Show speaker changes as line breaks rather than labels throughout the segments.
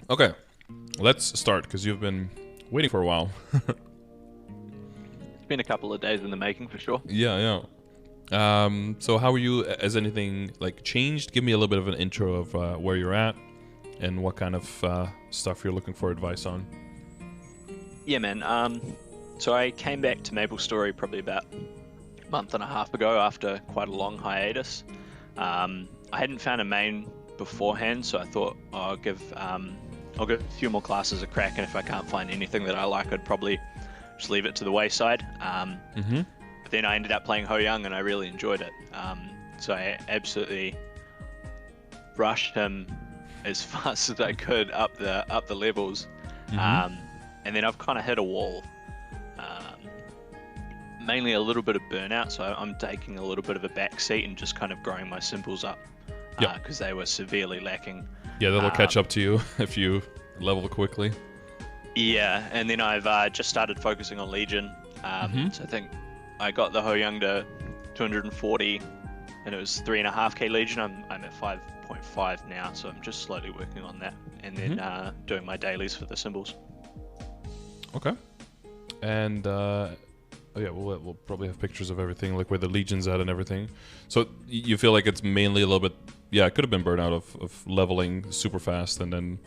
Okay, let's start because you've been waiting for a while.
It's been a couple of days in the making for sure.
Yeah, yeah. So how are you? Has anything like changed? Give me a little bit of an intro of where you're at and what kind of stuff you're looking for advice on.
Yeah, man. So I came back to MapleStory probably about a month and a half ago after quite a long hiatus. I hadn't found a main beforehand, so I thought I'll give a few more classes a crack, and if I can't find anything that I like, I'd probably just leave it to the wayside. But then I ended up playing HoYoung, and I really enjoyed it. So I absolutely rushed him as fast as I could up the levels, and then I've kind of hit a wall. Mainly a little bit of burnout, so I'm taking a little bit of a back seat and just kind of growing my symbols up because they were severely lacking.
Yeah, that'll catch up to you if you level quickly.
Yeah, and then I've just started focusing on Legion. So I think I got the HoYoung to 240, and it was 3.5k Legion. I'm at 5.5 now, so I'm just slowly working on that, and then doing my dailies for the symbols.
Okay, and oh yeah, we'll probably have pictures of everything, like where the Legion's at and everything. So you feel like it's mainly a little bit, yeah, it could have been burnout of leveling super fast and then,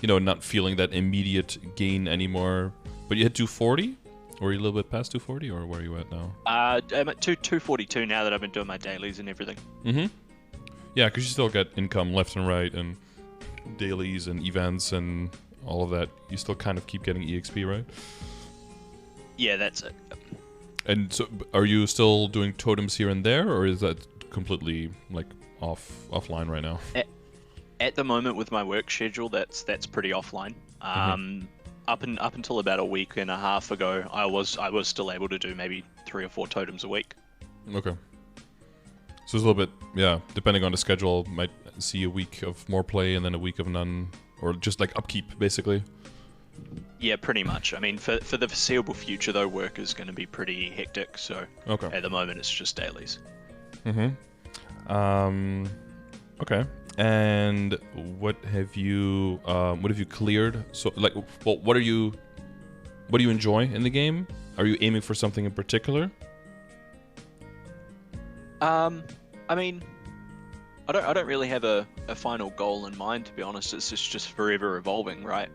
not feeling that immediate gain anymore. But you hit 240? Or are you a little bit past 240, or where are you at now?
I'm at 242 now that I've been doing my dailies and everything.
Yeah, because you still get income left and right and dailies and events and all of that. You still kind of keep getting EXP, right?
Yeah, that's it.
And so, are you still doing totems here and there, or is that completely like offline right now?
At the moment, with my work schedule, that's pretty offline. Up until about a week and a half ago, I was still able to do maybe 3 or 4 totems a week.
Okay. So it's a little bit, yeah, depending on the schedule, might see a week of more play and then a week of none, or just like upkeep, basically.
Yeah, pretty much. I mean, for the foreseeable future, though, work is going to be pretty hectic. So at the moment, it's just dailies.
Okay. And what have you cleared? So, like, well, what do you enjoy in the game? Are you aiming for something in particular?
I mean, I don't really have a final goal in mind, to be honest. It's just forever evolving, right?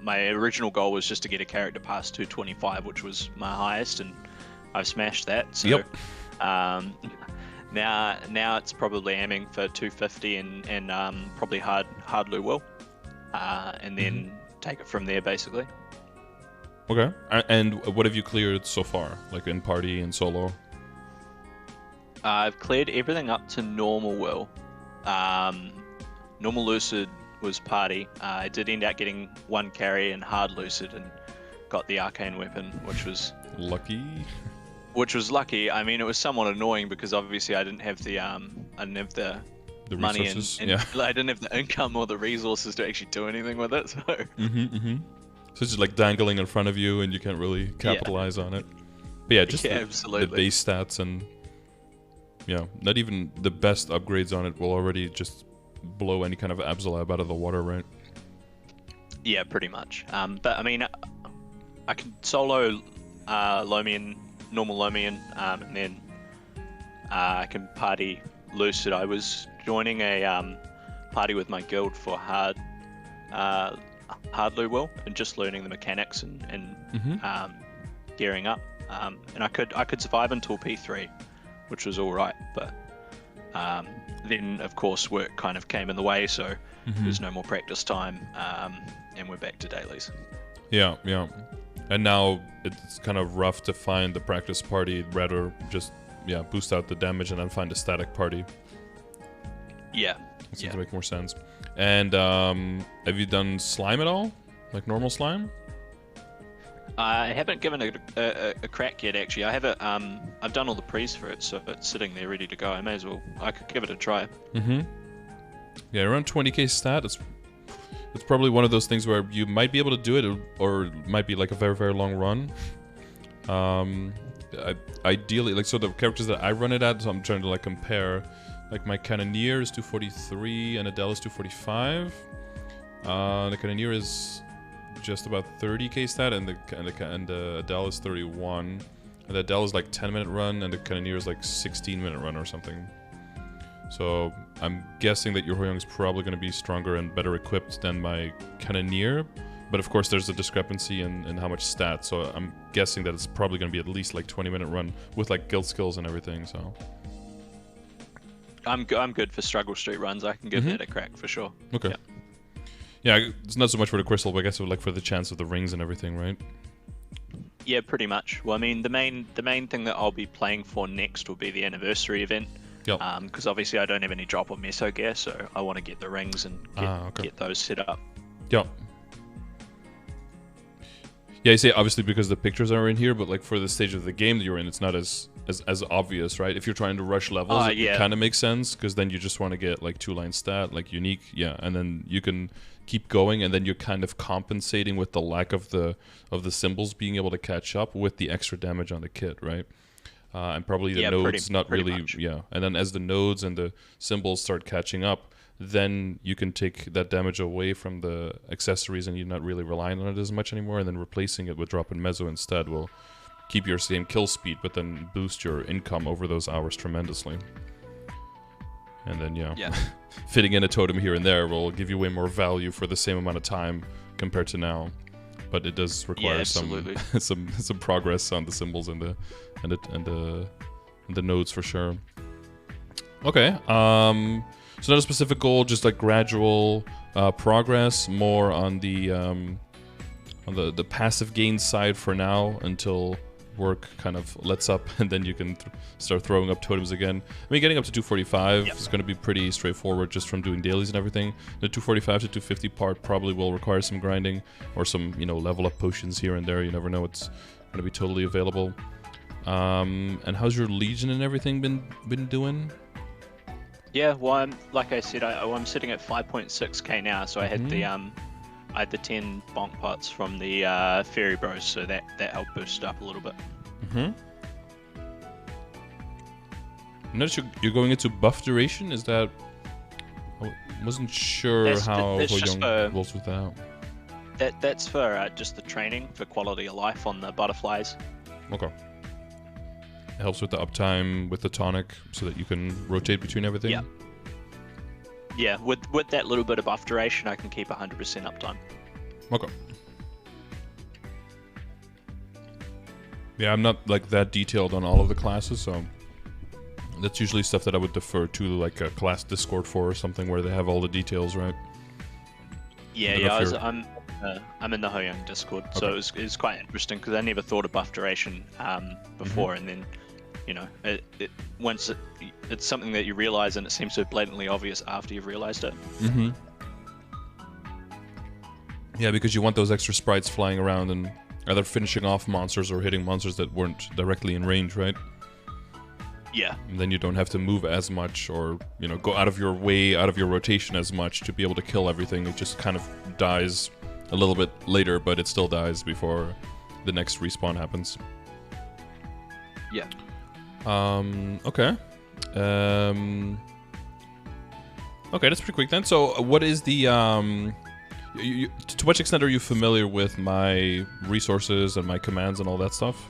My original goal was just to get a character past 225, which was my highest, and I've smashed that. So, now it's probably aiming for 250 and probably hard Lou will, and then take it from there, basically.
Okay. And what have you cleared so far, like in party and solo?
I've cleared everything up to normal will. Normal lucid was party. I did end up getting 1 carry and hard lucid and got the arcane weapon, which was
lucky.
I mean, it was somewhat annoying because obviously I didn't have the money and I didn't have the income or the resources to actually do anything with it. So
So it's just like dangling in front of you and you can't really capitalize on it. But yeah, just the base stats and not even the best upgrades on it will already just blow any kind of Absolab out of the water, right?
Yeah, pretty much. But I mean, I can solo Lomian, normal Lomian, and then I can party lucid. I was joining a party with my guild for hard Lou will and just learning the mechanics and gearing up. And I could survive until P3, which was all right. But then of course work kind of came in the way, so there's no more practice time, and we're back to dailies.
Yeah. And now it's kind of rough to find the practice party. Rather just boost out the damage and then find a static party.
Yeah.
It seems to make more sense. And have you done slime at all? Like normal slime?
I haven't given it a crack yet, actually. I have it. I've done all the pre's for it, so it's sitting there ready to go. I could give it a try.
Yeah, around 20k stat. It's probably one of those things where you might be able to do it, or it might be like a very, very long run. Ideally, like, so the characters that I run it at, so I'm trying to like compare. Like my Cannoneer is 243 and Adele is 245. The Cannoneer is just about 30k stat, and the Adele is 31. And the Adele is like 10-minute run, and the Cannoneer is like 16-minute run or something. So I'm guessing that your HoYoung is probably going to be stronger and better equipped than my Cannoneer. But of course, there's a discrepancy in how much stat. So I'm guessing that it's probably going to be at least like 20-minute run with like guild skills and everything. So
I'm good for struggle street runs. I can give that a crack for sure.
Okay. Yeah, it's not so much for the crystal, but I guess it would like for the chance of the rings and everything, right?
Yeah, pretty much. Well, I mean, the main thing that I'll be playing for next will be the anniversary event.
Yep.
Because obviously I don't have any drop or meso gear, so I want to get the rings and get those set up.
Yep. Yeah, you say obviously because the pictures are in here, but like for the stage of the game that you're in, it's not as obvious, right? If you're trying to rush levels, it kind of makes sense, because then you just want to get like 2-line stat, like unique, and then you can keep going, and then you're kind of compensating with the lack of the symbols being able to catch up with the extra damage on the kit, right? And probably the nodes pretty much. And then as the nodes and the symbols start catching up, then you can take that damage away from the accessories, and you're not really relying on it as much anymore, and then replacing it with drop and meso instead will keep your same kill speed, but then boost your income over those hours tremendously. And then fitting in a totem here and there will give you way more value for the same amount of time compared to now. But it does require some progress on the symbols and the nodes for sure. Okay. So not a specific goal, just like gradual progress, more on the passive gain side for now until work kind of lets up, and then you can start throwing up totems again. I mean, getting up to 245 is going to be pretty straightforward just from doing dailies and everything. The 245 to 250 part probably will require some grinding or some, level up potions here and there. You never know what's going to be totally available. And how's your Legion and everything been doing?
Yeah, well, like I said, I'm sitting at 5.6k now, so I had the 10 bonk pots from the Fairy Bros, so that helped boost up a little bit.
Notice you're going into buff duration. Is that? I wasn't sure how HoYoung rolls with that.
That's for just the training for quality of life on the butterflies.
Okay. It helps with the uptime with the tonic, so that you can rotate between everything.
Yeah, with that little bit of buff duration, I can keep 100% uptime.
Okay. Yeah, I'm not like that detailed on all of the classes, so that's usually stuff that I would defer to like a class Discord for or something where they have all the details, right? I'm in the HoYoung Discord, so it's quite interesting because I never thought of buff duration before, and then it's something that you realize, and it seems so blatantly obvious after you've realized it. Yeah, because you want those extra sprites flying around and either finishing off monsters or hitting monsters that weren't directly in range, right?
Yeah.
And then you don't have to move as much or, go out of your way, out of your rotation as much to be able to kill everything. It just kind of dies a little bit later, but it still dies before the next respawn happens.
Yeah.
Okay. Okay, that's pretty quick then. So what is the... to what extent are you familiar with my resources and my commands and all that stuff?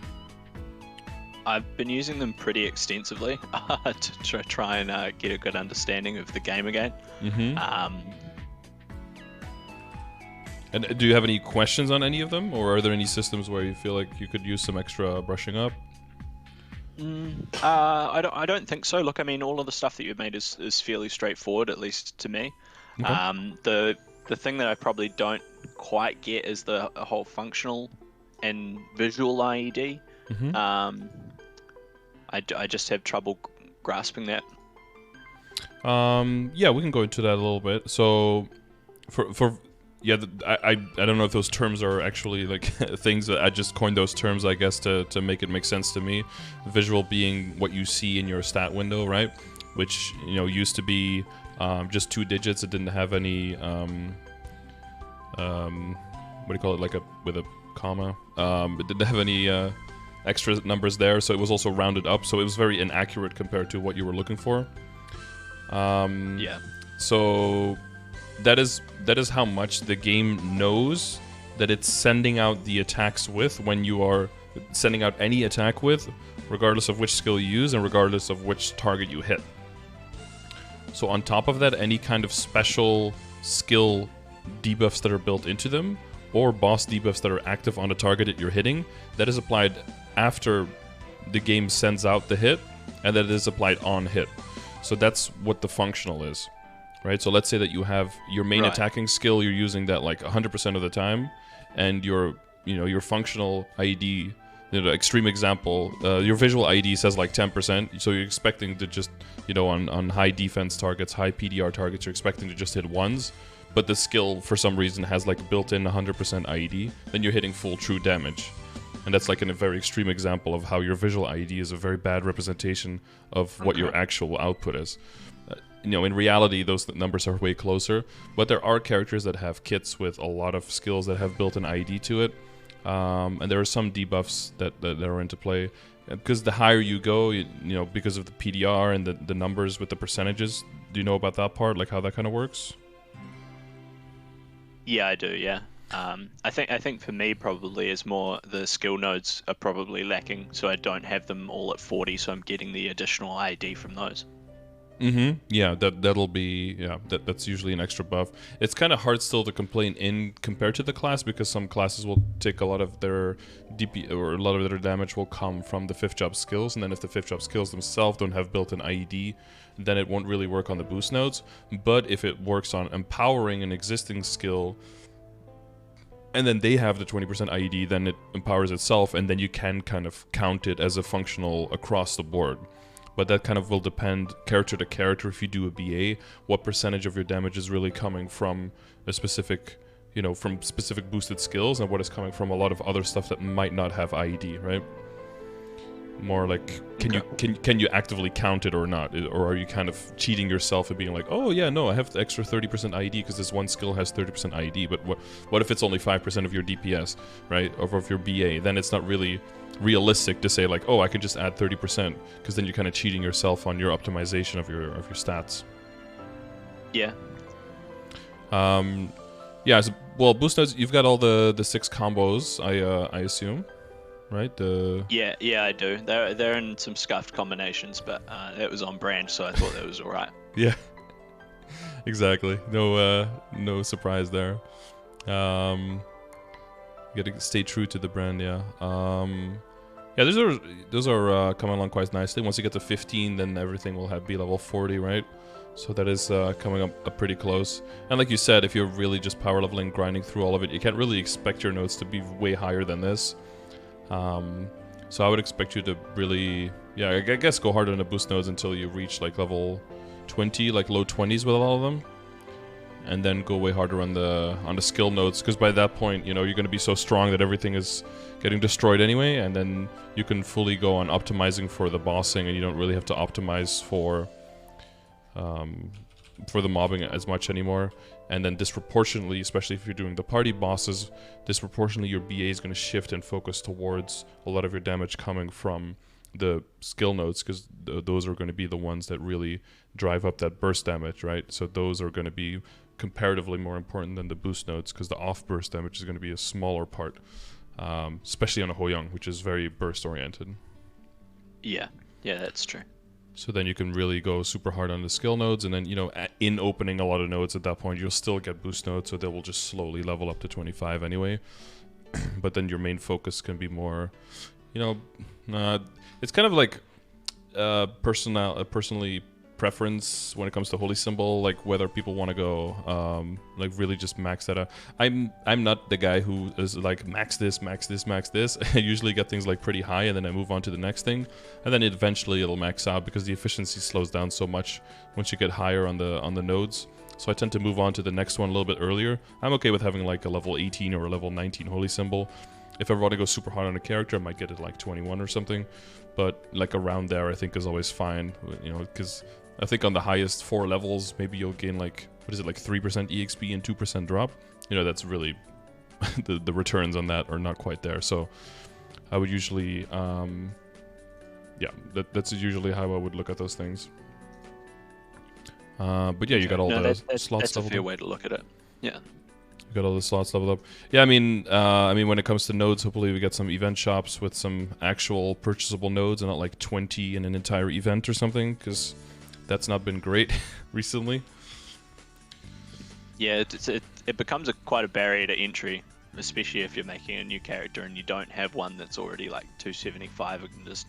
I've been using them pretty extensively to try and get a good understanding of the game again.
And do you have any questions on any of them, or are there any systems where you feel like you could use some extra brushing up?
I don't think so. Look, I mean, all of the stuff that you've made is fairly straightforward, at least to me. Okay. The thing that I probably don't quite get is the whole functional and visual IED. I just have trouble grasping that.
Yeah, we can go into that a little bit. So, I don't know if those terms are actually like things that I just coined those terms, I guess, to make it make sense to me. Visual being what you see in your stat window, right? Which used to be just 2 digits. It didn't have any what do you call it? Like with a comma. It didn't have any extra numbers there, so it was also rounded up. So it was very inaccurate compared to what you were looking for.
Yeah.
So that is how much the game knows that it's sending out the attacks with when you are sending out any attack with, regardless of which skill you use and regardless of which target you hit. So on top of that, any kind of special skill debuffs that are built into them, or boss debuffs that are active on the target that you're hitting, that is applied after the game sends out the hit, and that is applied on hit. So that's what the functional is, right? So let's say that you have your main attacking skill, you're using that like 100% of the time, and your functional IED, extreme example, your visual IED says like 10%, so you're expecting to just, on high defense targets, high PDR targets, you're expecting to just hit ones, but the skill for some reason has like built-in 100% IED, then you're hitting full true damage. And that's like a very extreme example of how your visual IED is a very bad representation of what your actual output is. In reality, those numbers are way closer, but there are characters that have kits with a lot of skills that have built-in IED to it, and there are some debuffs that are into play. Because the higher you go, because of the PDR and the numbers with the percentages, do you know about that part, like how that kind of works?
Yeah, I do, yeah. I think for me probably is more the skill nodes are probably lacking, so I don't have them all at 40, so I'm getting the additional ID from those.
Mm-hmm. Yeah, that'll be that's usually an extra buff. It's kind of hard still to complain in compared to the class, because some classes will take a lot of their DP or a lot of their damage will come from the 5th job skills, and then if the 5th job skills themselves don't have built-in IED, then it won't really work on the boost nodes. But if it works on empowering an existing skill, and then they have the 20% IED, then it empowers itself, and then you can kind of count it as a functional across the board. But that kind of will depend character to character. If you do a BA, what percentage of your damage is really coming from a specific, from specific boosted skills, and what is coming from a lot of other stuff that might not have IED, right? More like, can you actively count it or not? Or are you kind of cheating yourself and being like, oh yeah, no, I have the extra 30% IED because this one skill has 30% IED, but what if it's only 5% of your DPS, right? Or of your BA? Then it's not really realistic to say like, oh, I can just add 30%, because then you're kind of cheating yourself on your optimization of your stats.
Yeah.
Yeah. So, well, boost nodes, you've got all the 6 combos, I assume. Right?
Yeah, I do. They're in some scuffed combinations, but that was on brand, so I thought that was all right.
Yeah, exactly. No surprise there. You gotta stay true to the brand. Yeah. Yeah. Those are coming along quite nicely. Once you get to 15, then everything will be level 40, right? So that is coming up pretty close. And like you said, if you're really just power leveling, grinding through all of it, you can't really expect your nodes to be way higher than this. So I would expect you to really, I guess go hard on the boost nodes until you reach like level 20, like low 20s with all of them, and then go way harder on the skill nodes, because by that point, you're going to be so strong that everything is getting destroyed anyway, and then you can fully go on optimizing for the bossing, and you don't really have to optimize for the mobbing as much anymore. And then disproportionately, especially if you're doing the party bosses, disproportionately your BA is going to shift and focus towards a lot of your damage coming from the skill nodes, because those are going to be the ones that really drive up that burst damage, right? So those are going to be comparatively more important than the boost nodes, because the off burst damage is going to be a smaller part, especially on a HoYoung, which is very burst oriented.
Yeah, that's true.
So then you can really go super hard on the skill nodes, and then, in opening a lot of nodes at that point, you'll still get boost nodes, so they will just slowly level up to 25 anyway. But then your main focus can be more, it's kind of like personally preference when it comes to holy symbol, like whether people want to go like really just max that out. I'm not the guy who is like max this. I usually get things like pretty high, and then I move on to the next thing, and then eventually it'll max out, because the efficiency slows down so much once you get higher on the nodes. So I tend to move on to the next one a little bit earlier. I'm okay with having like a level 18 or a level 19 holy symbol. If I want to go super hard on a character, I might get it like 21 or something, but like around there I think is always fine, because I think on the highest 4 levels, maybe you'll gain like, 3% EXP and 2% drop. That's really, the returns on that are not quite there. So I would usually, that's usually how I would look at those things. But yeah, you got all the slots
that's a
leveled
fair
up.
way to look at it. Yeah.
You got all the slots leveled up. Yeah, I mean, when it comes to nodes, hopefully we get some event shops with some actual purchasable nodes and not like 20 in an entire event or something, because that's not been great recently.
Yeah, it becomes quite a barrier to entry, especially if you're making a new character and you don't have one that's already like 275 and can just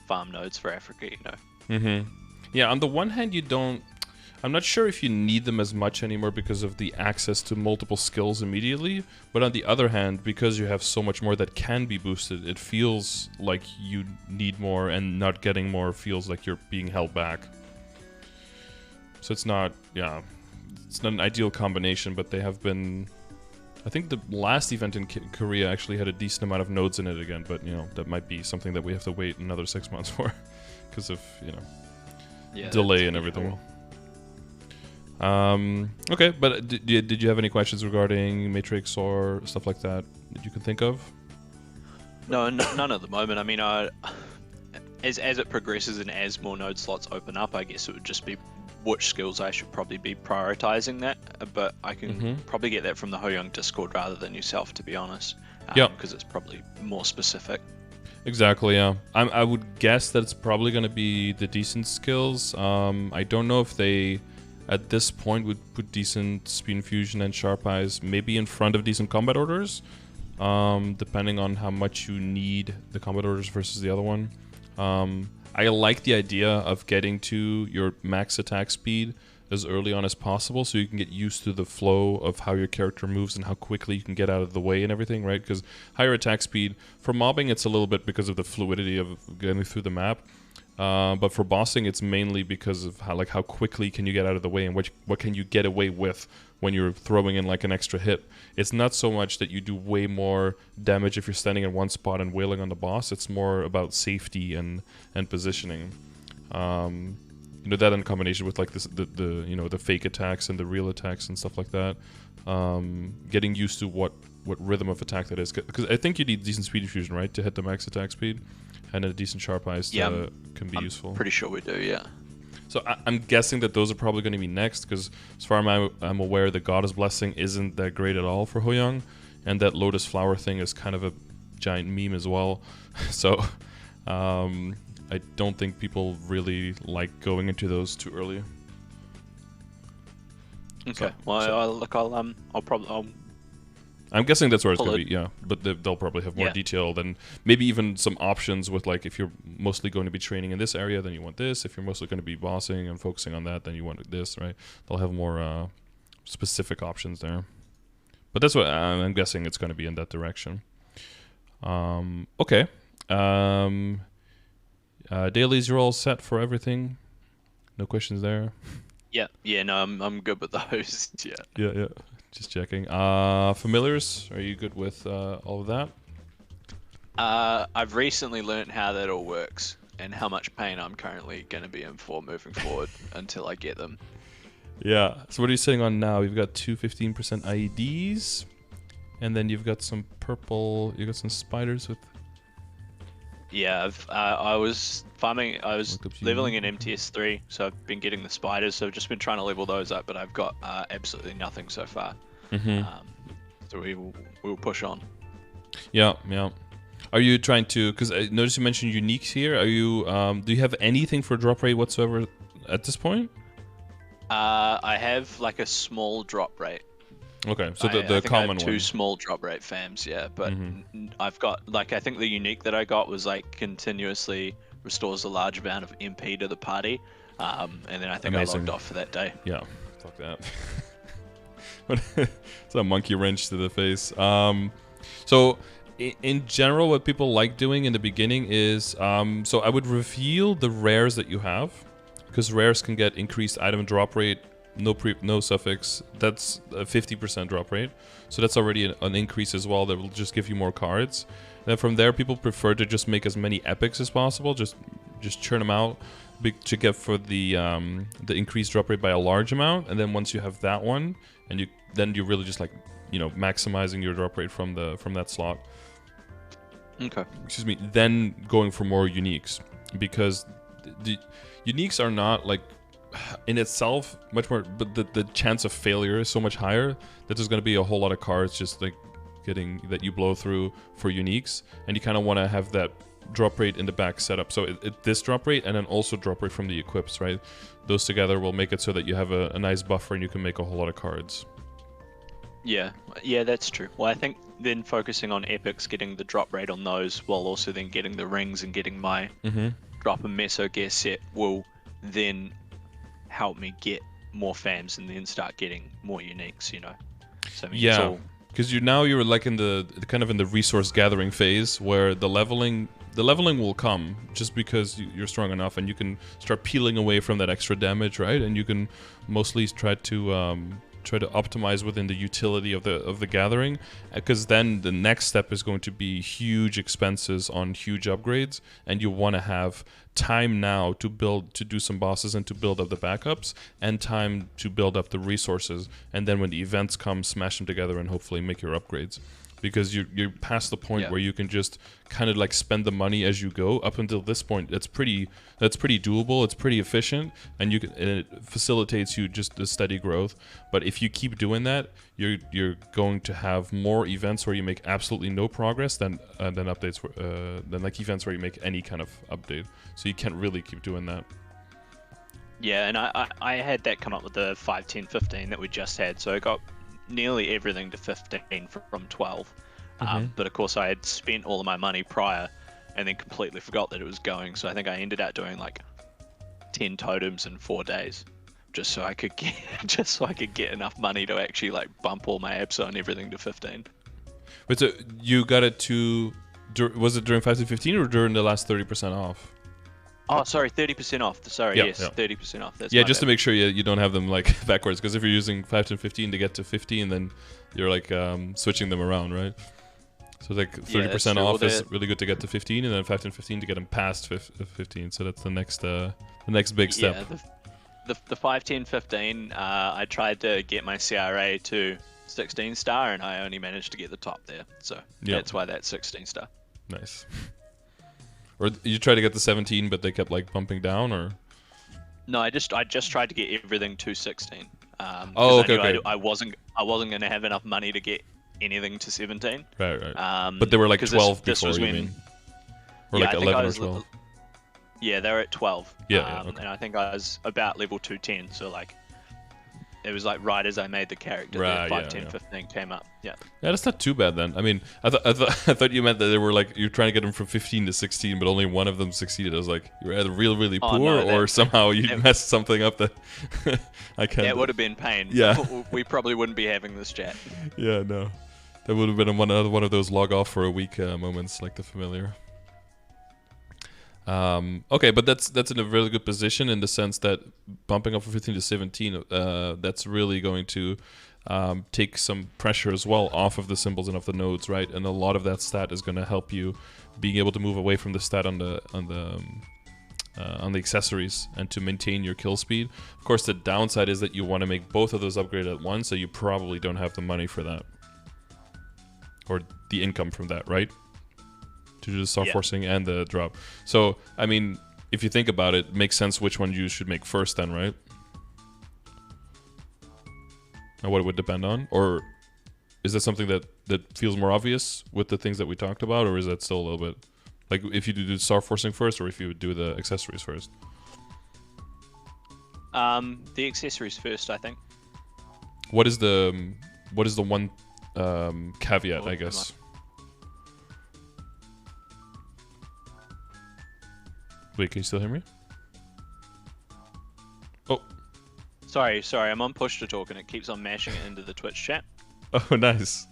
farm nodes for Africa, you know.
Mm-hmm. Yeah, on the one hand, you don't... I'm not sure if you need them as much anymore because of the access to multiple skills immediately, but on the other hand, because you have so much more that can be boosted, it feels like you need more, and not getting more feels like you're being held back. So it's not, yeah, it's not an ideal combination, but they have been... I think the last event in Korea actually had a decent amount of nodes in it again, but, you know, that might be something that we have to wait another 6 months for because of, you know, delay and everything. Okay, but did you have any questions regarding Matrix or stuff like that you can think of?
No, none at the moment. I mean, as it progresses and as more node slots open up, I guess it would just be which skills I should probably be prioritizing that. But I can probably get that from the HoYoung Discord rather than yourself, to be honest.
Yeah,
because it's probably more specific.
Exactly, yeah. I would guess that it's probably going to be the decent skills. I don't know if they, at this point, would put decent speed infusion and sharp eyes maybe in front of decent combat orders, depending on how much you need the combat orders versus the other one. I like the idea of getting to your max attack speed as early on as possible, so you can get used to the flow of how your character moves and how quickly you can get out of the way and everything, right? Because higher attack speed, for mobbing it's a little bit because of the fluidity of getting through the map, but for bossing it's mainly because of how quickly can you get out of the way and what can you get away with when you're throwing in like an extra hit. It's not so much that you do way more damage if you're standing in one spot and wailing on the boss. It's more about safety and positioning. You know, that in combination with like the you know, the fake attacks and the real attacks and stuff like that. Getting used to what rhythm of attack that is, because I think you need decent speed infusion, right, to hit the max attack speed, and a decent sharp eyes can be useful.
Pretty sure we do, yeah.
So I'm guessing that those are probably going to be next, because as far as I'm aware, the Goddess Blessing isn't that great at all for HoYoung, and that Lotus Flower thing is kind of a giant meme as well. So I don't think people really like going into those too early.
Okay.
I'm guessing that's where it's going to be, yeah. But they'll probably have more detail than maybe even some options with, like, if you're mostly going to be training in this area, then you want this. If you're mostly going to be bossing and focusing on that, then you want this, right? They'll have more specific options there. But that's what I'm guessing it's going to be in that direction. Okay. Dailies, you're all set for everything? No questions there?
Yeah, no, I'm good with those.
Yeah. Just checking. Familiars, are you good with all of that?
I've recently learned how that all works and how much pain I'm currently going to be in for moving forward until I get them.
Yeah. So what are you sitting on now? You've got two 15% IEDs, and then you've got some purple. You got some spiders with.
Yeah, I was farming. I was leveling in MTS3, so I've been getting the spiders. So I've just been trying to level those up, but I've got absolutely nothing so far. So we will push on. Yeah.
Are you trying to? Because I noticed you mentioned uniques here. Are you? Do you have anything for drop rate whatsoever at this point?
I have like a small drop rate.
Okay, so the
I think
common
I have two
one.
small drop rate fams, yeah, but I've got, like, I think the unique that I got was like continuously restores a large amount of MP to the party, and then I think
Amazing.
I logged off for that day.
Yeah, fuck that. It's a monkey wrench to the face. So in general, what people like doing in the beginning is, so I would reveal the rares that you have, because rares can get increased item drop rate. No suffix. That's a 50% drop rate, so that's already an increase as well. That will just give you more cards. And then from there, people prefer to just make as many epics as possible. Just churn them out to get for the increased drop rate by a large amount. And then once you have that one, and you're really just, like, you know, maximizing your drop rate from that slot.
Okay.
Excuse me. Then going for more uniques, because the uniques are not like in itself much more, but the chance of failure is so much higher that there's going to be a whole lot of cards just like getting that you blow through for uniques, and you kind of want to have that drop rate in the back setup. So this drop rate and then also drop rate from the equips, right? Those together will make it so that you have a nice buffer and you can make a whole lot of cards.
Yeah, that's true. Well, I think then focusing on epics, getting the drop rate on those, while also then getting the rings and getting my drop and meso gear set will then help me get more fams and then start getting more uniques, you know. So I mean,
yeah, because you're like in the kind of in the resource gathering phase where the leveling will come just because you're strong enough and you can start peeling away from that extra damage, right? And you can mostly try to optimize within the utility of the gathering, because then the next step is going to be huge expenses on huge upgrades, and you want to have time now to do some bosses and to build up the backups, and time to build up the resources, and then when the events come, smash them together and hopefully make your upgrades. Because you're past the point where you can just kind of like spend the money as you go. Up until this point, that's pretty doable. It's pretty efficient, and it facilitates you just the steady growth. But if you keep doing that, you're going to have more events where you make absolutely no progress than updates than like events where you make any kind of update. So you can't really keep doing that.
Yeah, and I had that come up with the 5, 10, 15 that we just had. So I got nearly everything to 15 from 12, but of course I had spent all of my money prior and then completely forgot that it was going, so I think I ended up doing like 10 totems in 4 days just so I could get enough money to actually like bump all my abso and everything to 15.
But so you got it to, was it during 5 to 15 or during the last 30% off?
Oh, sorry, 30% off. Sorry, yes, 30% off. That's
just to make sure you don't have them like backwards, because if you're using 5 to 15 to get to 15, then you're like switching them around, right? So like 30% off is really good to get to 15, and then 5 to 15 to get them past 15. So that's the next big step.
Yeah, the 5, 10, 15. I tried to get my CRA to 16 star, and I only managed to get the top there. So that's why that's 16 star.
Nice. Or you tried to get the 17, but they kept like bumping down, or?
No, I just tried to get everything to 16.
Okay.
I wasn't going to have enough money to get anything to 17.
Right. But they were like 12 before, you mean? Or like 11 or 12?
Yeah, they were at 12.
Yeah, okay.
And I think I was about level 210, so like it was like right as I made the character,
right,
5, 10, 15 came up. Yeah,
that's not too bad then. I mean, I thought you meant that they were like you're trying to get them from 15 to 16, but only one of them succeeded. I was like, you were either really poor, or somehow you messed something up that I can't.
That would have been pain.
Yeah,
we probably wouldn't be having this chat.
Yeah, no, that would have been one of those log off for a week moments, like the familiar. Okay, but that's in a really good position in the sense that bumping up from 15 to 17, that's really going to take some pressure as well off of the symbols and off the nodes, right? And a lot of that stat is going to help you being able to move away from the stat on the accessories and to maintain your kill speed. Of course, the downside is that you want to make both of those upgraded at once, so you probably don't have the money for that or the income from that, right? To do the StarForcing and the drop. So, I mean, if you think about it, makes sense which one you should make first then, right? And what it would depend on? Or is that something that feels more obvious with the things that we talked about? Or is that still a little bit... Like, if you do StarForcing first, or if you would do the accessories first?
The accessories first, I think.
What is the one caveat, I guess? Wait, can you still hear me? Oh.
Sorry, I'm on push to talk and it keeps on mashing it into the Twitch chat.
Oh, nice.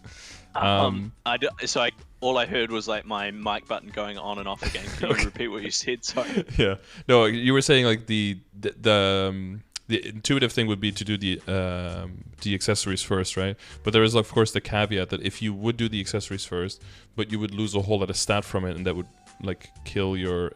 All I heard was like my mic button going on and off again. Can you repeat what you said? Sorry.
Yeah. No, you were saying like the intuitive thing would be to do the accessories first, right? But there is of course the caveat that if you would do the accessories first, but you would lose a whole lot of stat from it, and that would like kill your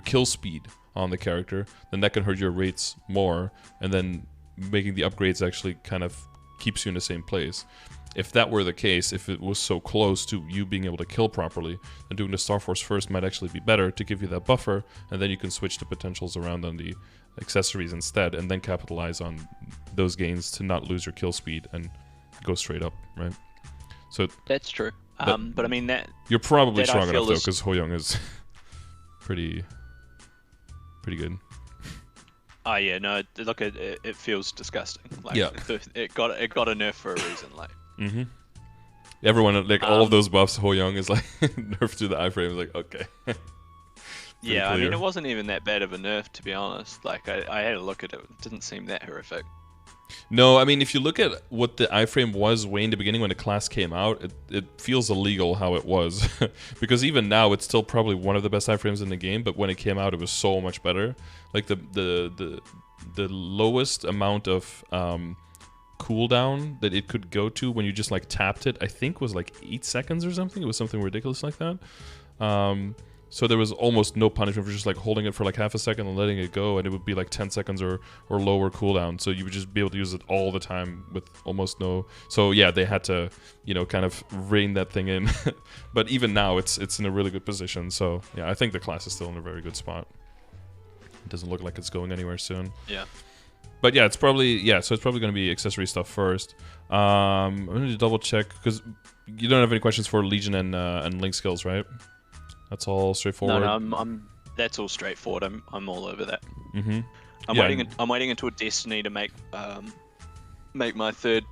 kill speed on the character, then that can hurt your rates more, and then making the upgrades actually kind of keeps you in the same place. If that were the case, if it was so close to you being able to kill properly, then doing the StarForce first might actually be better to give you that buffer, and then you can switch the potentials around on the accessories instead, and then capitalize on those gains to not lose your kill speed and go straight up, right? So
that's true. But I mean that
you're probably
that
strong enough though,
is-
because HoYoung is pretty good.
Oh yeah, no. Look, it feels disgusting. Like,
Yeah.
it got a nerf for a reason. Like,
Mm-hmm. Everyone, like all of those buffs, HoYoung is like nerfed to the iframe. Is like, okay.
yeah. I mean,
clear.
it wasn't even that bad of a nerf, to be honest. Like, I had a look at it. It didn't seem that horrific.
No, I mean, if you look at what the iframe was way in the beginning when the class came out, it feels illegal how it was. Because even now, it's still probably one of the best iframes in the game, but when it came out, it was so much better. Like, the lowest amount of cooldown that it could go to when you just, like, tapped it, I think was, like, 8 seconds or something. It was something ridiculous like that. So there was almost no punishment for just like holding it for like half a second and letting it go, and it would be like 10 seconds or lower cooldown. So you would just be able to use it all the time with almost no. So yeah, they had to, you know, kind of rein that thing in. But even now, it's in a really good position. So yeah, I think the class is still in a very good spot. It doesn't look like it's going anywhere soon.
Yeah.
But yeah, it's probably So it's probably going to be accessory stuff first. I'm going to double check because you don't have any questions for Legion and Link skills, right? That's all straightforward.
No, that's all straightforward. I'm all over that.
Mm-hmm.
I'm waiting until Destiny to make my third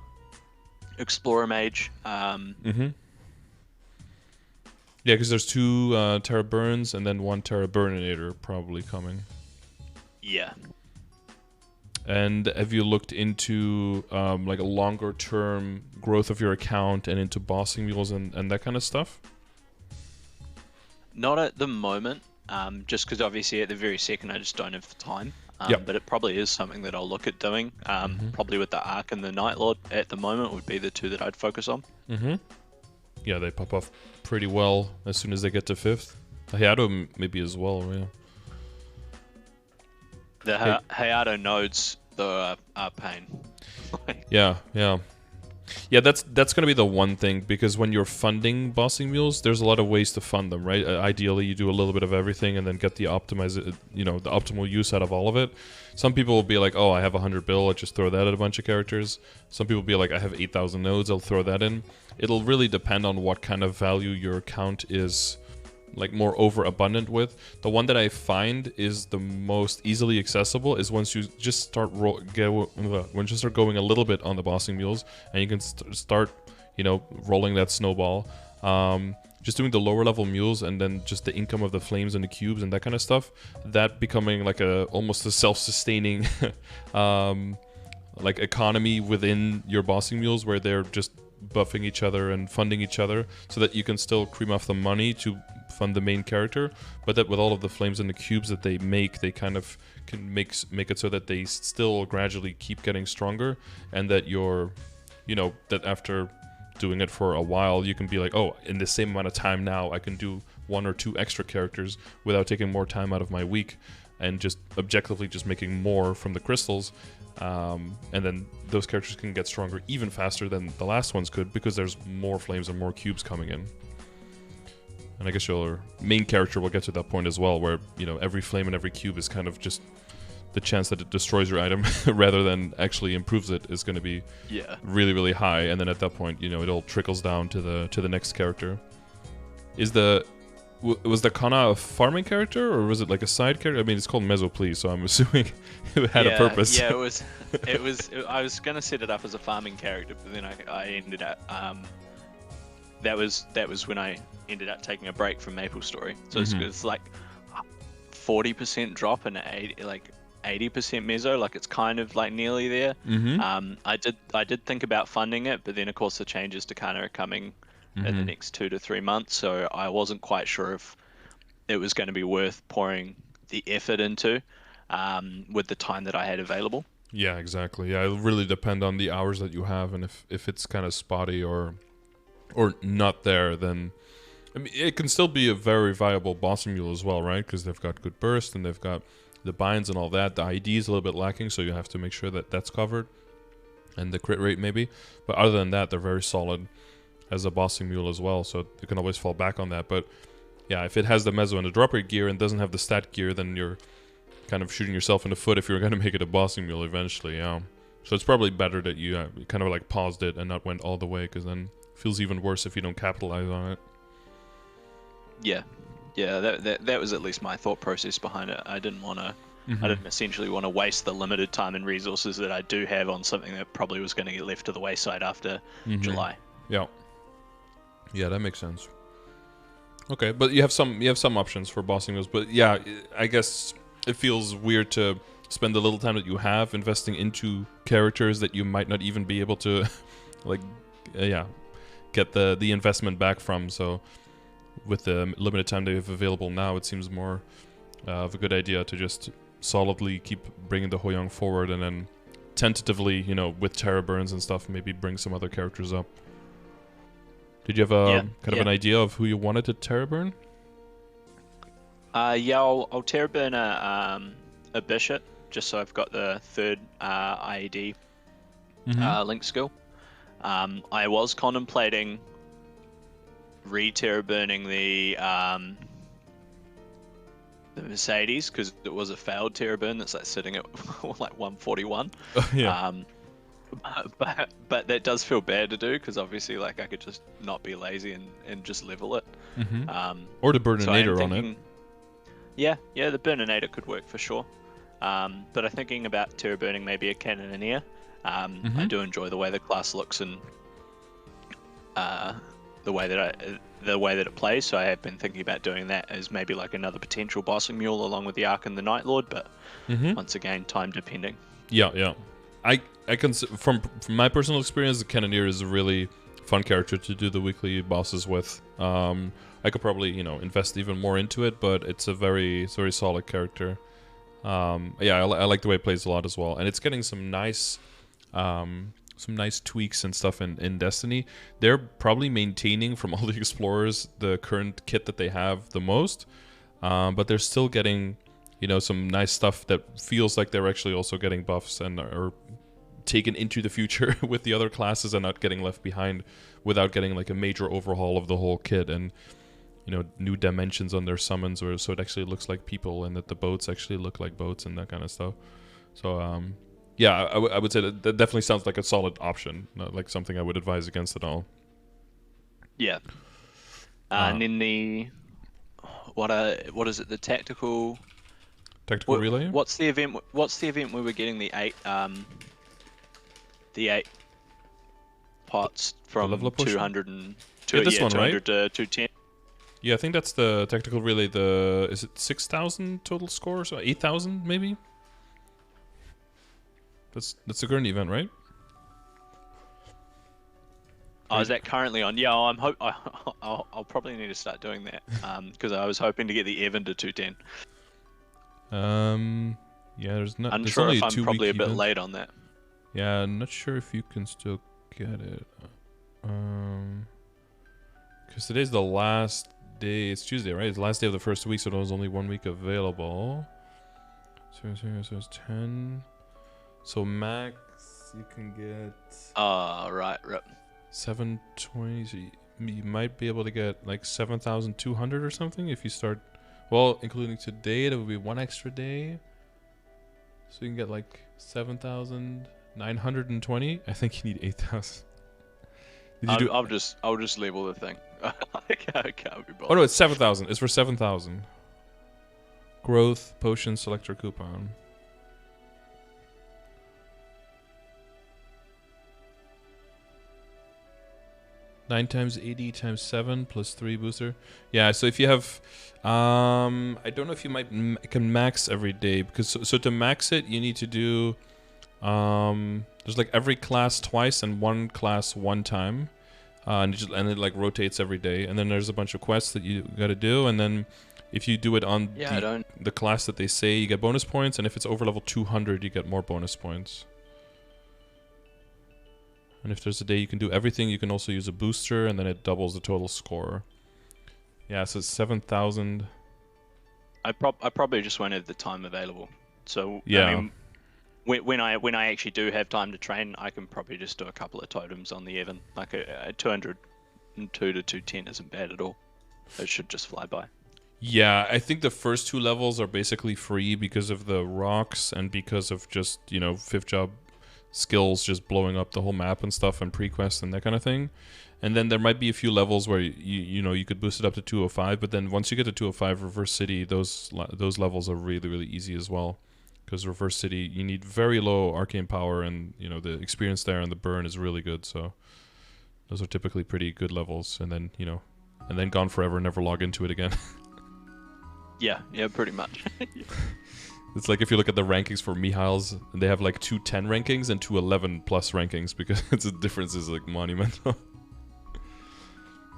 Explorer Mage.
Mm-hmm. Yeah, because there's 2 Terra Burns and then 1 Terra Burninator probably coming.
Yeah.
And have you looked into like a longer term growth of your account and into bossing mules and that kind of stuff?
Not at the moment, just because obviously at the very second I just don't have the time.
Yep.
But it probably is something that I'll look at doing. Probably with the Ark and the Night Lord at the moment would be the 2 that I'd focus on.
Mm-hmm. Yeah, they pop off pretty well as soon as they get to 5th. Hayato maybe as well, yeah.
The Hayato nodes though are pain.
Yeah. Yeah, that's going to be the one thing, because when you're funding bossing mules, there's a lot of ways to fund them, right? Ideally, you do a little bit of everything and then get the the optimal use out of all of it. Some people will be like, oh, I have 100 bill, I'll just throw that at a bunch of characters. Some people will be like, I have 8,000 nodes, I'll throw that in. It'll really depend on what kind of value your account is like more overabundant with. The one that I find is the most easily accessible is once you just start going a little bit on the bossing mules, and you can start, rolling that snowball. Just doing the lower level mules and then just the income of the flames and the cubes and that kind of stuff, that becoming like almost a self-sustaining like economy within your bossing mules, where they're just buffing each other and funding each other, so that you can still cream off the money to fund the main character, but that with all of the flames and the cubes that they make, they kind of can make it so that they still gradually keep getting stronger, and that that after doing it for a while, you can be like, oh, in the same amount of time now, I can do 1 or 2 extra characters without taking more time out of my week, and just objectively just making more from the crystals. And then those characters can get stronger even faster than the last ones could, because there's more flames and more cubes coming in. And I guess your main character will get to that point as well, where every flame and every cube is kind of just the chance that it destroys your item rather than actually improves it is going to be really, really high. And then at that point, it all trickles down to the next character. Was the Kana a farming character, or was it like a side character? I mean, it's called MapleStory, so I'm assuming it had a purpose.
Yeah, it was. I was gonna set it up as a farming character, but then I ended up. That was when I ended up taking a break from MapleStory. So it's like 40% drop and 80% meso. Like, it's kind of like nearly there. I did think about funding it, but then of course the changes to Kana are coming in the next 2 to 3 months, so I wasn't quite sure if it was going to be worth pouring the effort into with the time that I had available.
Yeah, exactly. Yeah, it'll really depend on the hours that you have, and if it's kind of spotty or not there, then I mean, it can still be a very viable bossing mule as well, right? Because they've got good burst and they've got the binds and all that. The ID is a little bit lacking, so you have to make sure that that's covered. and the crit rate maybe. But other than that, they're very solid as a bossing mule as well, so you can always fall back on that. But yeah, if it has the meso and the drop rate gear and doesn't have the stat gear, then you're kind of shooting yourself in the foot if you're going to make it a bossing mule eventually, yeah. So it's probably better that you kind of like paused it and not went all the way, because then it feels even worse if you don't capitalize on it.
Yeah, that was at least my thought process behind it. I didn't want to. I didn't essentially want to waste the limited time and resources that I do have on something that probably was going to get left to the wayside after July.
Yeah. Yeah, that makes sense. Okay, but you have some options for bossing those. But yeah, I guess it feels weird to spend the little time that you have investing into characters that you might not even be able to, like, get the investment back from. So with the limited time they have available now, it seems more of a good idea to just solidly keep bringing the HoYoung forward, and then tentatively, with Terra Burns and stuff, maybe bring some other characters up. Did you have kind of an idea of who you wanted to Terra Burn?
I'll Terra Burn a Bishop, just so I've got the third IED link skill. I was contemplating re-Terra Burning the Mercedes, because it was a failed Terra Burn that's like sitting at like 141.
Yeah.
But that does feel bad to do, because obviously like I could just not be lazy and just level it.
Or the Burninator on it.
Yeah, the Burninator could work for sure. But I'm thinking about Terra Burning maybe a Cannoneer. I do enjoy the way the class looks and the way that it plays, so I have been thinking about doing that as maybe like another potential bossing mule along with the Ark and the Night Lord, but once again, time depending. Yeah.
I can, from my personal experience, the Cannoneer is a really fun character to do the weekly bosses with. I could probably invest even more into it, but it's a very solid character. I like the way it plays a lot as well, and it's getting some nice tweaks and stuff in Destiny. They're probably maintaining from all the explorers the current kit that they have the most, but they're still getting some nice stuff that feels like they're actually also getting buffs and are taken into the future with the other classes and not getting left behind without getting like a major overhaul of the whole kit, and new dimensions on their summons, or so it actually looks like people and that the boats actually look like boats and that kind of stuff. So I would say that definitely sounds like a solid option, not like something I would advise against at all.
Yeah. And in the what is it, the tactical
relay?
What's the event where we're getting the eight pots from 200 and 200 right? to 210?
Yeah, I think that's the tactical relay. Is it 6,000 total scores or 8,000 maybe? That's the current event, right?
Oh, is that currently on? Yeah, I'll probably need to start doing that because I was hoping to get the Evan to 210.
Yeah, there's not.
Unsure if I'm probably a bit late on that.
Yeah, I'm not sure if you can still get it. Because today's the last day. It's Tuesday, right? It's the last day of the first week, so there was only 1 week available. So it's 10. So max, you can get.
Right.
720. So you might be able to get like 7,200 or something if you start. Well, including today, there will be one extra day. So you can get like 7,920. I think you need 8,000.
I'll just label the thing. I can't be bothered.
Oh no, it's 7,000. It's for 7,000. Growth potion selector coupon. 9 times 80 times 7 plus 3 booster. Yeah, so if you have, I don't know if you can max every day, because so to max it, you need to do, there's like every class twice and one class one time, and it like rotates every day. And then there's a bunch of quests that you got to do, and then if you do it on the class that they say, you get bonus points, and if it's over level 200, you get more bonus points. And if there's a day you can do everything, you can also use a booster, and then it doubles the total score. Yeah, so it's 7,000.
I probably just won't have the time available. So
yeah,
I mean, when I actually do have time to train, I can probably just do a couple of totems on the Evan. Like a 202 to 210 isn't bad at all. It should just fly by.
Yeah, I think the first 2 levels are basically free because of the rocks and because of just, you know, 5th job skills just blowing up the whole map and stuff and pre-quest and that kind of thing. And then there might be a few levels where you know you could boost it up to 205, but then once you get to 205 Reverse City, those levels are really easy as well. Because Reverse City, you need very low arcane power, and you know the experience there and the burn is really good. So those are typically pretty good levels, and then and then gone forever, never log into it again.
Yeah, pretty much.
It's like if you look at the rankings for Mihail's, they have like 210 rankings and 211 plus rankings because the difference is like monumental.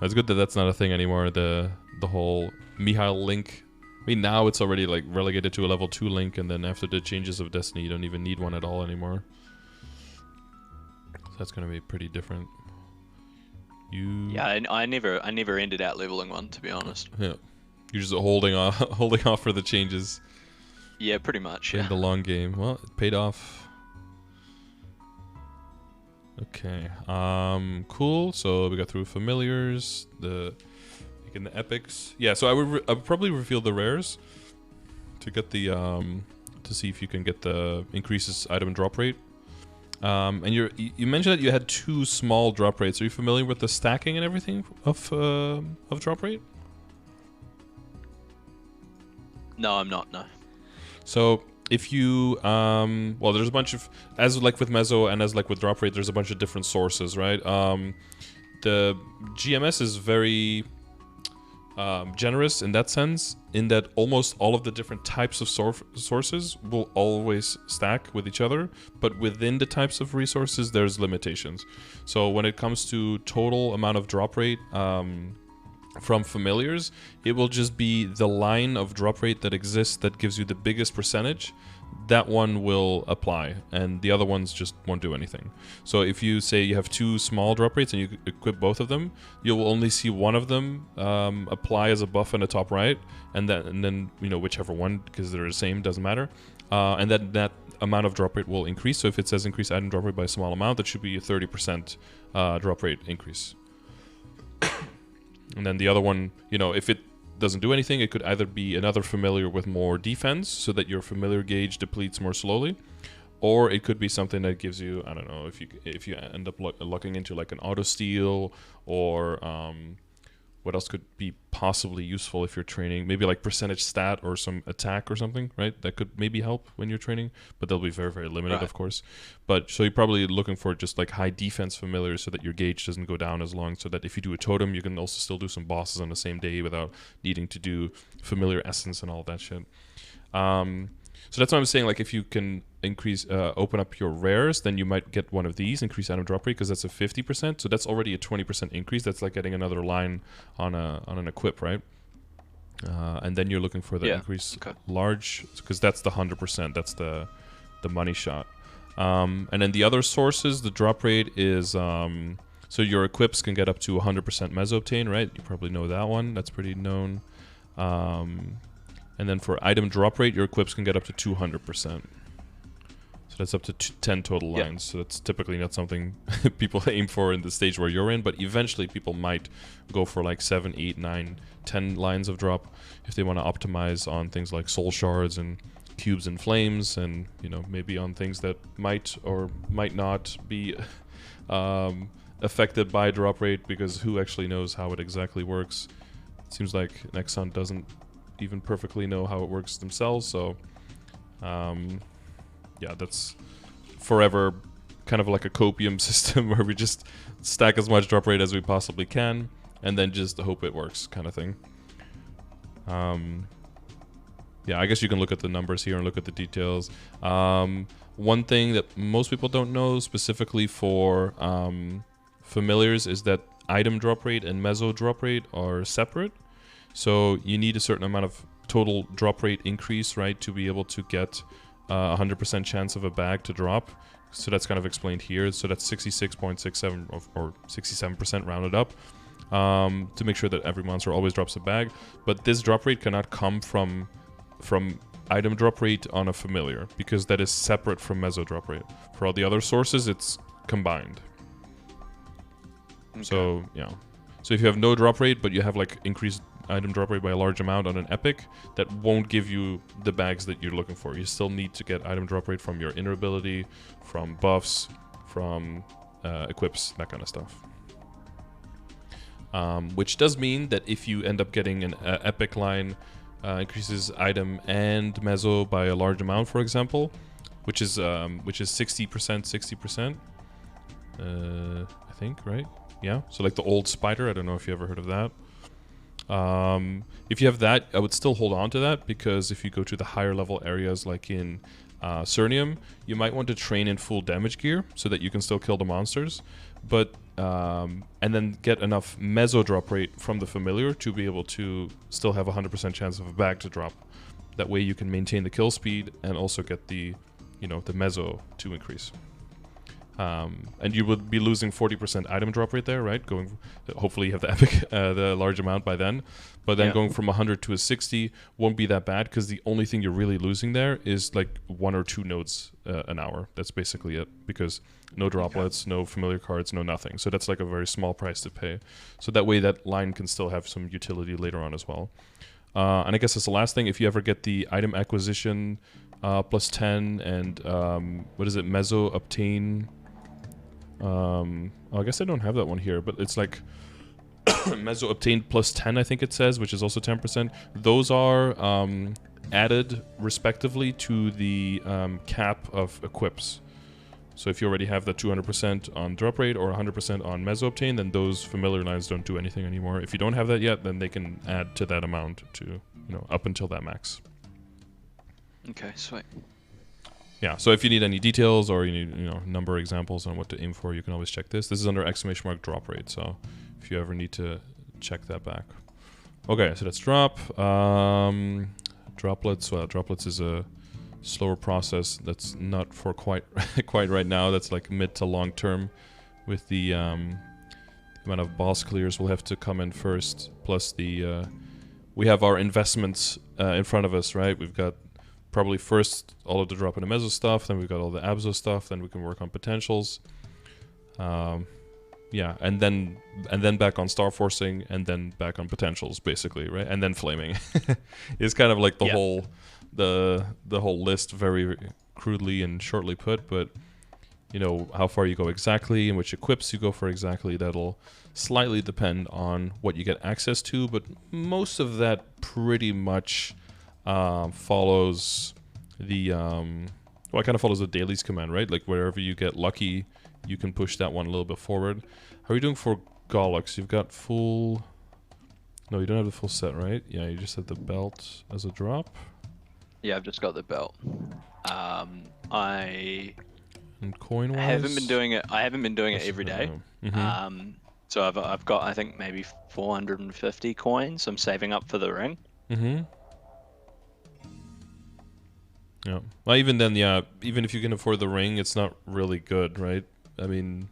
It's good that that's not a thing anymore. The whole Mihail link. I mean, now it's already like relegated to a level 2 link, and then after the changes of Destiny, you don't even need one at all anymore. So that's gonna be pretty different.
Yeah, I never ended out leveling one, to be honest.
Yeah, you're just holding off for the changes.
Yeah, pretty much.
In the long game. Well, it paid off. Okay. Cool. So we got through familiars, in the epics. Yeah. So I would probably reveal the rares to get the to see if you can get the increases item drop rate. And you mentioned that you had 2 small drop rates. Are you familiar with the stacking and everything of drop rate?
No, I'm not. No.
So if you well, there's a bunch of, as like with Mezzo and as like with drop rate, there's a bunch of different sources, right? The GMS is very generous in that sense, in that almost all of the different types of sources will always stack with each other, but within the types of resources there's limitations. So when it comes to total amount of drop rate from familiars, it will just be the line of drop rate that exists that gives you the biggest percentage. That one will apply, and the other ones just won't do anything. So if you say you have 2 small drop rates and you equip both of them, you'll only see one of them apply as a buff in the top right, and then you know, whichever one, because they're the same, doesn't matter. And then that amount of drop rate will increase. So if it says increase item drop rate by a small amount, that should be a 30% drop rate increase. And then the other one, you know, if it doesn't do anything, it could either be another familiar with more defense so that your familiar gauge depletes more slowly, or it could be something that gives you, I don't know, if you end up locking into like an auto steal, or what else could be possibly useful if you're training? Maybe like percentage stat or some attack or something, right? That could maybe help when you're training, but they'll be very limited, right, of course. But so you're probably looking for just like high defense familiars so that your gauge doesn't go down as long, so that if you do a totem, you can also still do some bosses on the same day without needing to do familiar essence and all that shit. So that's what I'm saying. Like if you can increase, open up your rares, then you might get one of these, increase item drop rate, because that's a 50%. So that's already a 20% increase. That's like getting another line on an equip, right? And then you're looking for the increase large, because that's the 100%. That's the money shot. And then the other sources, the drop rate is so your equips can get up to 100% Mezzo obtain, right? You probably know that one. That's pretty known. And then for item drop rate, your equips can get up to 200%. So that's up to 10 total lines. So that's typically not something people aim for in the stage where you're in, but eventually people might go for like 7, 8, 9, 10 lines of drop if they want to optimize on things like soul shards and cubes and flames, and you know, maybe on things that might or might not be affected by drop rate, because who actually knows how it exactly works? It seems like Nexon doesn't even perfectly know how it works themselves, so yeah, that's forever kind of like a copium system where we just stack as much drop rate as we possibly can and then just hope it works, kind of thing. Yeah, I guess you can look at the numbers here and look at the details. One thing that most people don't know specifically for familiars is that item drop rate and Mezzo drop rate are separate. So you need a certain amount of total drop rate increase, right, to be able to get 100% chance of a bag to drop. So that's kind of explained here. So that's 66.67 or 67% rounded up, to make sure that every monster always drops a bag. But this drop rate cannot come from item drop rate on a familiar, because that is separate from meso drop rate. For all the other sources, it's combined.
Okay.
So yeah. So if you have no drop rate, but you have like increased item drop rate by a large amount on an epic, that won't give you the bags that you're looking for. You still need to get item drop rate from your inner ability, from buffs, from equips, that kind of stuff. Which does mean that if you end up getting an epic line increases item and meso by a large amount, for example, which is 60%, I think, right? Yeah. So like the old spider, I don't know if you ever heard of that. If you have that, I would still hold on to that, because if you go to the higher level areas like in Cernium, you might want to train in full damage gear so that you can still kill the monsters, but and then get enough meso drop rate from the familiar to be able to still have a 100% chance of a bag to drop. That way you can maintain the kill speed and also get the, you know, the meso to increase. And you would be losing 40% item drop rate there, right? Hopefully you have the epic, the large amount by then. But then going from 100 to a 60 won't be that bad, because the only thing you're really losing there is like 1 or 2 nodes an hour. That's basically it, because no droplets, no familiar cards, no nothing. So that's like a very small price to pay. So that way that line can still have some utility later on as well. And I guess that's the last thing. If you ever get the item acquisition plus 10 and what is it, meso obtain. I guess I don't have that one here, but it's like meso obtained plus 10, I think it says, which is also 10%. Those are added respectively to the cap of equips. So if you already have the 200% on drop rate or 100% on meso obtain, then those familiar lines don't do anything anymore. If you don't have that yet, then they can add to that amount to, you know, up until that max.
Okay, sweet.
Yeah, so if you need any details or you need, you know, number examples on what to aim for, you can always check this. This is under !! drop rate, so if you ever need to check that back. Okay, so that's drop. Droplets. Well, droplets is a slower process. That's not for quite right now. That's like mid to long term, with the amount of boss clears will have to come in first. Plus the we have our investments in front of us, right? We've got probably first all of the drop in the meso stuff, then we've got all the abso stuff, then we can work on potentials. Yeah, and then back on StarForcing, and then back on potentials, basically, right? And then flaming. It's kind of like the whole the whole list, very crudely and shortly put, but you know, how far you go exactly and which equips you go for exactly, that'll slightly depend on what you get access to, but most of that pretty much follows the well, it kind of follows the dailies command, right? Like wherever you get lucky, you can push that one a little bit forward. How are you doing for Gollux? You've got full... No, you don't have the full set, right? Yeah, you just have the belt as a drop.
Yeah, I've just got the belt. I
and coin-wise?
haven't been doing it. I haven't been doing it every day.
Mm-hmm.
So I've got, I think, maybe 450 coins. I'm saving up for the ring.
Mm-hmm. Yeah. Well, even then, yeah, even if you can afford the ring, it's not really good, right? I mean,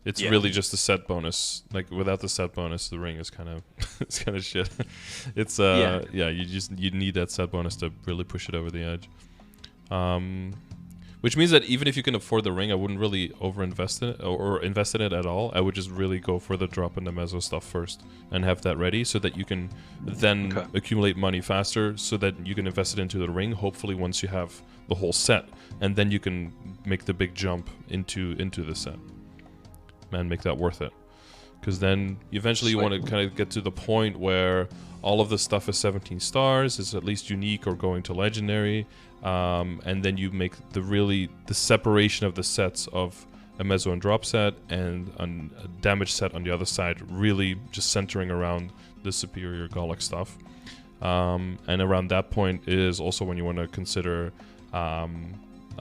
it's really just a set bonus. Like without the set bonus, the ring is kind of it's kind of shit. It's yeah, you need that set bonus to really push it over the edge. Which means that even if you can afford the ring, I wouldn't really over-invest in it or invest in it at all. I would just really go for the drop in the meso stuff first and have that ready so that you can then accumulate money faster so that you can invest it into the ring, hopefully once you have the whole set, and then you can make the big jump into the set and make that worth it. Because then eventually you want to kind of get to the point where all of the stuff is 17 stars, is at least unique or going to legendary, and then you make the separation of the sets of a meso and drop set and a damage set on the other side, really just centering around the superior Gollux stuff. And around that point is also when you want to consider a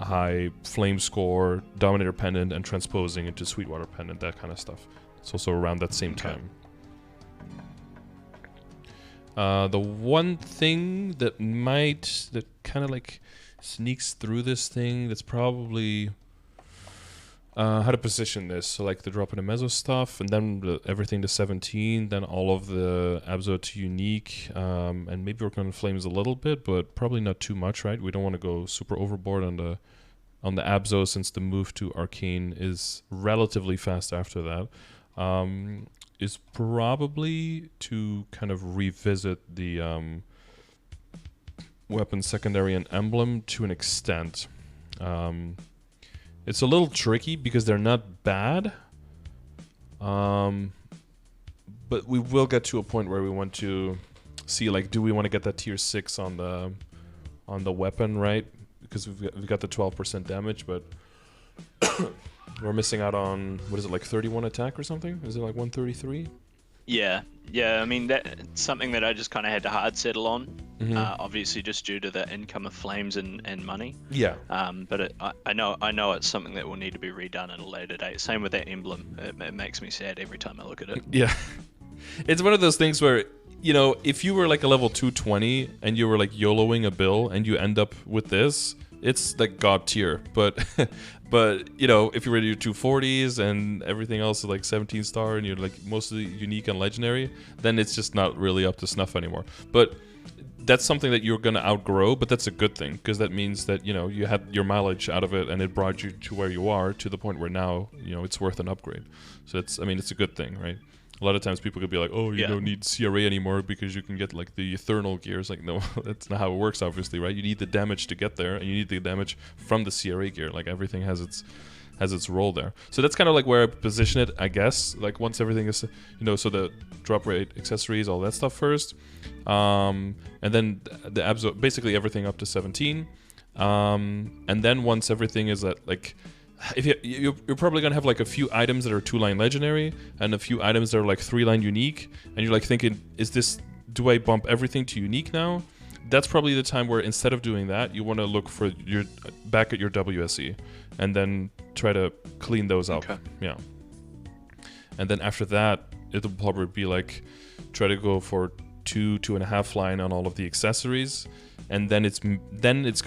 high flame score, dominator pendant, and transposing into Sweetwater pendant, that kind of stuff. It's also around that same time. The one thing that kind of like sneaks through this thing that's probably how to position this. So like the drop in the meso stuff, and then everything to 17, then all of the Abso to unique, and maybe work on flames a little bit, but probably not too much, right? We don't want to go super overboard on the Abso, since the move to arcane is relatively fast after that. Is probably to kind of revisit the weapon secondary and emblem to an extent. It's a little tricky because they're not bad, but we will get to a point where we want to see, like, do we want to get that tier 6 on the weapon, right? Because we've got the 12% damage, but we're missing out on, what is it, like 31 attack or something? Is it like 133?
Yeah. I mean, that's something that I just kind of had to hard settle on.
Mm-hmm.
Obviously, just due to the income of flames and money.
Yeah.
But I know it's something that will need to be redone at a later date. Same with that emblem. It makes me sad every time I look at it.
Yeah. It's one of those things where, you know, if you were like a level 220 and you were like YOLOing a bill and you end up with this, it's like god tier. But you know, if you were to do 240s and everything else is like 17 star and you're like mostly unique and legendary, then it's just not really up to snuff anymore. But that's something that you're going to outgrow, but that's a good thing, because that means that, you know, you had your mileage out of it and it brought you to where you are, to the point where now, you know, it's worth an upgrade. So it's, I mean, it's a good thing, right? A lot of times people could be like, oh, you don't need CRA anymore because you can get like the Eternal gears. Like, no, that's not how it works, obviously, right? You need the damage to get there, and you need the damage from the CRA gear. Like, everything has its role there. So that's kind of like where I position it, I guess. Like, once everything is, you know, so the drop rate, accessories, all that stuff first. And then the Abso, basically everything up to 17. And then once everything is at, like, if you're probably gonna have like a few items that are 2-line legendary and a few items that are like 3-line unique, and you're like thinking, do I bump everything to unique now? That's probably the time where, instead of doing that, you want to look for your back at your WSE and then try to clean those up. Okay. Yeah. And then after that, it'll probably be like, try to go for 2.5 line on all of the accessories, and then it's going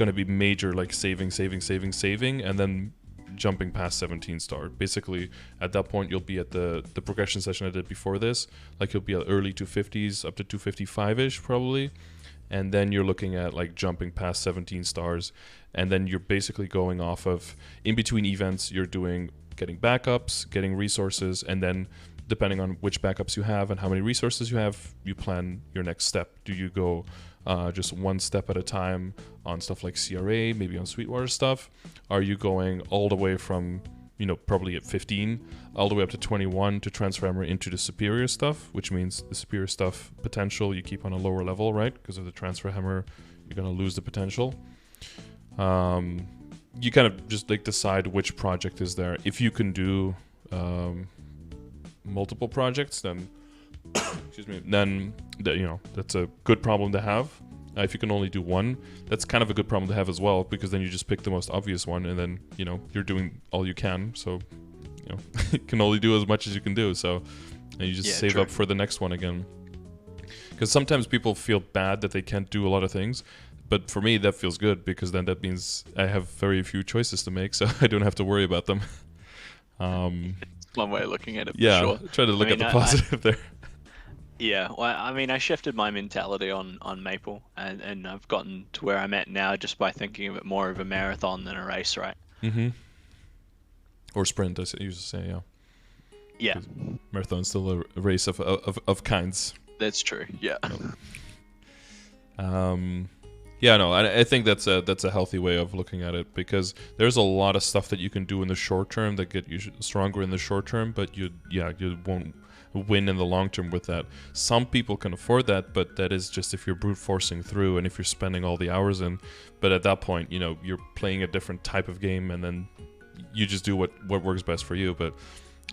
to be major, like saving, and then jumping past 17 star. Basically, at that point, you'll be at the progression session I did before this. Like, you'll be at early 250s up to 255-ish probably. And then you're looking at like jumping past 17 stars. And then you're basically going off of, in between events, you're getting backups, getting resources, and then depending on which backups you have and how many resources you have, you plan your next step. Do you go just one step at a time on stuff like CRA, maybe on Sweetwater stuff? Are you going all the way from, you know, probably at 15 all the way up to 21 to transfer hammer into the superior stuff, which means the superior stuff potential you keep on a lower level, right? Because of the transfer hammer, you're going to lose the potential. You kind of just like decide which project is there. If you can do multiple projects, then excuse me, then you know, that's a good problem to have. If you can only do one, that's kind of a good problem to have as well, because then you just pick the most obvious one, and then, you know, you're doing all you can. So, you know, you can only do as much as you can do. So, and you just save up for the next one again. Because sometimes people feel bad that they can't do a lot of things, but for me that feels good, because then that means I have very few choices to make, so I don't have to worry about them.
One way of looking at it.
Yeah,
for sure.
Try to look at the positive there.
Yeah, well, I mean, I shifted my mentality on Maple, and I've gotten to where I'm at now just by thinking of it more of a marathon than a race, right?
Mm-hmm. Or sprint, I used to say, yeah.
Yeah.
Marathon's still a race of kinds.
That's true, yeah.
Yeah, no, I think that's a healthy way of looking at it, because there's a lot of stuff that you can do in the short term that get you stronger in the short term, but you won't win in the long term with that. Some people can afford that, but that is just if you're brute forcing through and if you're spending all the hours in. But at that point, you know, you're playing a different type of game, and then you just do what works best for you. But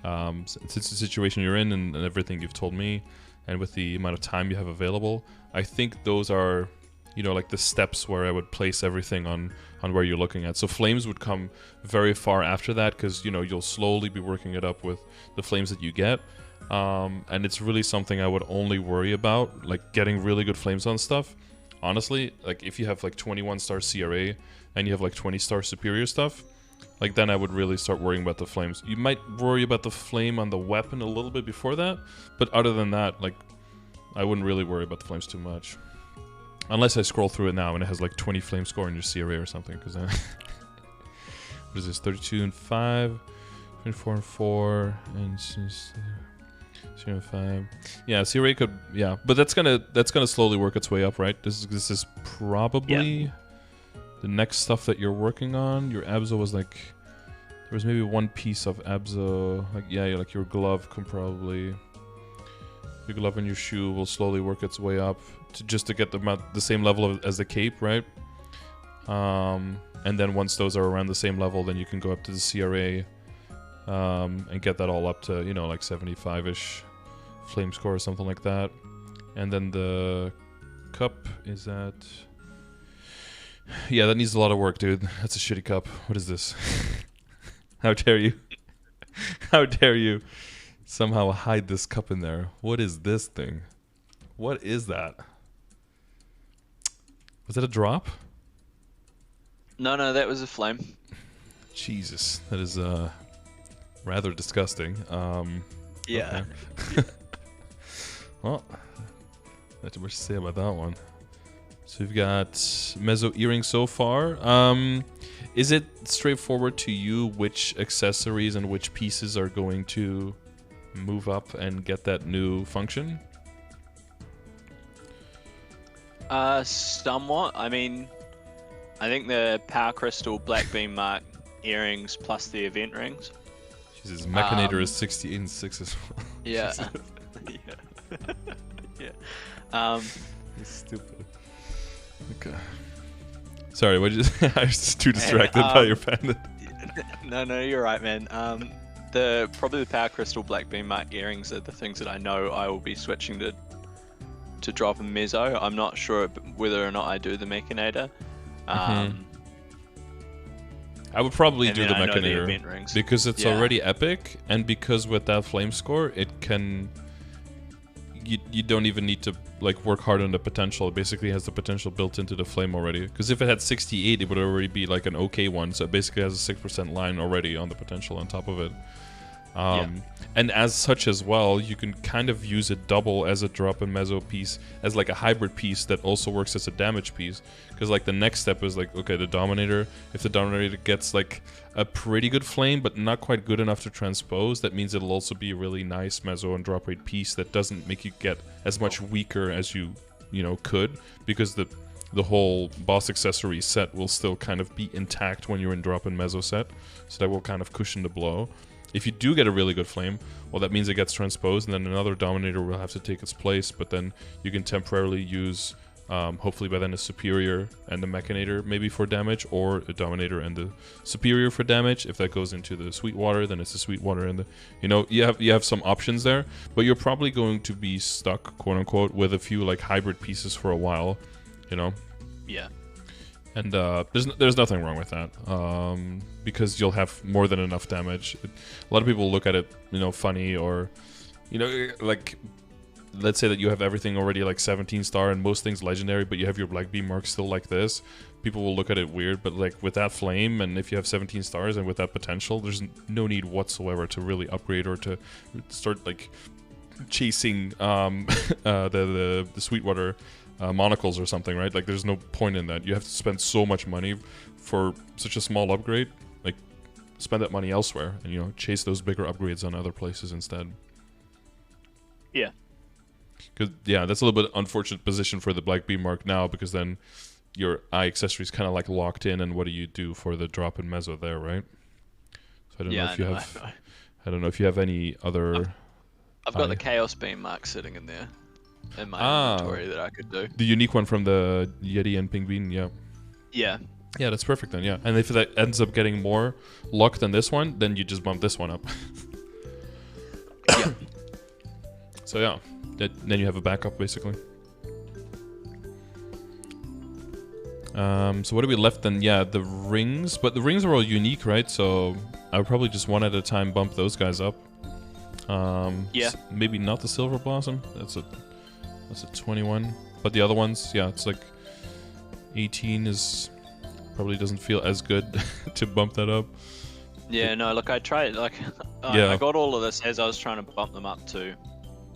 since it's the situation you're in and everything you've told me, and with the amount of time you have available, I think those are, you know, like the steps where I would place everything on where you're looking at. So flames would come very far after that, because, you know, you'll slowly be working it up with the flames that you get. And it's really something I would only worry about, like getting really good flames on stuff. Honestly, like if you have like 21 star CRA and you have like 20 star superior stuff, Like then I would really start worrying about the flames. You might worry about the flame on the weapon a little bit before that, but other than that, like I wouldn't really worry about the flames too much. Unless I scroll through it now and it has like 20 flame score in your CRA or something, because then what is this? 32 and 5, 24 and 4, and 0 and 5. Yeah, CRA could, yeah, but that's gonna slowly work its way up, right? This is probably the next stuff that you're working on. Your Abzo was like, there was maybe one piece of Abzo, like yeah, like your glove can probably, your glove and your shoe will slowly work its way up to get them at the same level as the cape, right? And then once those are around the same level, then you can go up to the CRA and get that all up to, you know, like 75-ish flame score or something like that. And then the cup is at... Yeah, that needs a lot of work, dude. That's a shitty cup. What is this? How dare you? How dare you somehow hide this cup in there? What is this thing? What is that? Was that a drop?
No, that was a flame.
Jesus, that is rather disgusting.
Yeah.
Okay. Well, not too much to say about that one. So we've got Mezzo earrings so far. Is it straightforward to you which accessories and which pieces are going to move up and get that new function?
Somewhat. I mean, I think the Power Crystal Black Beam Mark earrings plus the event rings.
Jesus, Mechanator is 68 and 6 as well.
Yeah. Yeah.
He's stupid. Okay. Sorry, what did you say? I was just too distracted by your pendant.
No, you're right, man. Probably the Power Crystal Black Beam Mark earrings are the things that I know I will be switching to drop in Mezzo. I'm not sure whether or not I do the Mechanator.
I would probably do the Mechanator because it's already epic, and because with that flame score, it can. You don't even need to like work hard on the potential. It basically has the potential built into the flame already. Because if it had 68, it would already be like an okay one. So it basically has a 6% line already on the potential on top of it. And as such as well, you can kind of use it double as a drop in Mezzo piece, as like a hybrid piece that also works as a damage piece. Because like the next step is like, okay, the Dominator, if the Dominator gets like a pretty good flame, but not quite good enough to transpose, that means it'll also be a really nice Mezzo and drop rate piece that doesn't make you get as much weaker as you could, because the whole boss accessory set will still kind of be intact when you're in drop and Mezzo set, so that will kind of cushion the blow. If you do get a really good flame, well, that means it gets transposed, and then another Dominator will have to take its place, but then you can temporarily use, hopefully by then, a Superior and the Mechanator maybe for damage, or a Dominator and the Superior for damage. If that goes into the Sweetwater, then it's the Sweetwater and the... You have some options there, but you're probably going to be stuck, quote-unquote, with a few, like, hybrid pieces for a while,
Yeah.
And there's nothing wrong with that, because you'll have more than enough damage. A lot of people look at it, funny, or, like, let's say that you have everything already like 17 star and most things legendary, but you have your Black Beam Mark still like this. People will look at it weird, but like with that flame, and if you have 17 stars and with that potential, there's no need whatsoever to really upgrade or to start like chasing the Sweetwater monocles or something, right? Like there's no point in that. You have to spend so much money for such a small upgrade. Like spend that money elsewhere and chase those bigger upgrades on other places instead.
Yeah.
Because that's a little bit unfortunate position for the Black Beam Mark now, because then your eye accessory is kind of like locked in, and what do you do for the drop in Mezzo there, right? So I don't know if you have. I don't know if you have any other.
I've got the Chaos Beam Mark sitting in there in my inventory that I could do.
The unique one from the Yeti and Pingvin, yeah.
Yeah.
Yeah, that's perfect then. Yeah, and if that ends up getting more luck than this one, then you just bump this one up.
Yeah.
So yeah, then you have a backup basically. So what do we left then? Yeah, the rings, but the rings are all unique, right? So I would probably just one at a time bump those guys up.
Yeah.
Maybe not the Silver Blossom. That's a 21. But the other ones, yeah, it's like 18 is probably doesn't feel as good to bump that up.
Yeah, no, look, I tried, like, I got all of this as I was trying to bump them up to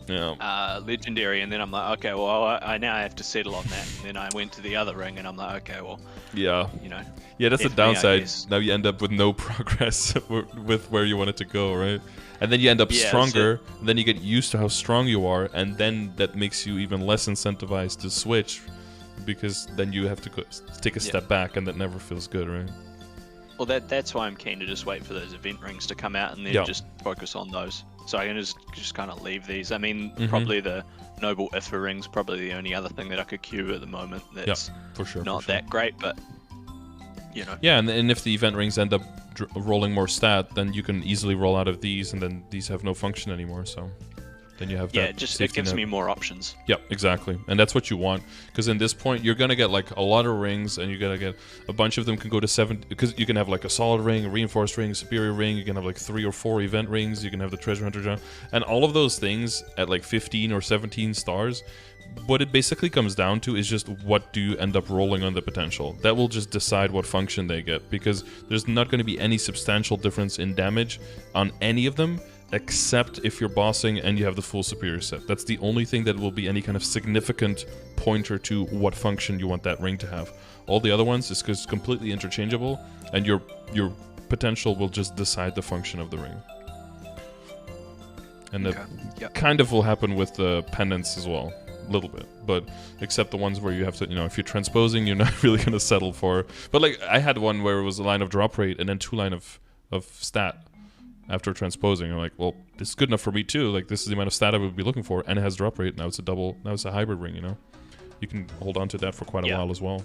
Legendary, and then I'm like, okay, well, I now have to settle on that. And then I went to the other ring, and I'm like, okay, well,
yeah,
you know.
Yeah, that's the downside. Now you end up with no progress with where you want it to go, right? And then you end up stronger, and then you get used to how strong you are, and then that makes you even less incentivized to switch, because then you have to take a step back, and that never feels good, right?
Well, that's why I'm keen to just wait for those event rings to come out and then just focus on those. So I can just kind of leave these. I mean, probably the Noble Ifa ring's probably the only other thing that I could queue at the moment that's
for sure,
not that great, but, you know.
Yeah, and if the event rings end up rolling more stat, then you can easily roll out of these, and then these have no function anymore, so... Then you have that
it gives me more options.
Yep, exactly, and that's what you want. Because in this point, you're gonna get like a lot of rings, and you're gonna get a bunch of them can go to 7. Because you can have like a solid ring, a reinforced ring, a superior ring. You can have like 3 or 4 event rings. You can have the treasure hunter jump, and all of those things at like 15 or 17 stars. What it basically comes down to is just what do you end up rolling on the potential. That will just decide what function they get, because there's not going to be any substantial difference in damage on any of them, except if you're bossing and you have the full superior set. That's the only thing that will be any kind of significant pointer to what function you want that ring to have. All the other ones is completely interchangeable, and your potential will just decide the function of the ring. And that kind of will happen with the pendants as well, a little bit, but except the ones where you have to, you know, if you're transposing, you're not really going to settle for. But like I had one where it was a line of drop rate and then 2 line of stat. After transposing, I'm like, well, this is good enough for me too. Like, this is the amount of stat I would be looking for, and it has drop rate. Now it's a double. Now it's a hybrid ring. You know, you can hold on to that for quite a while as well,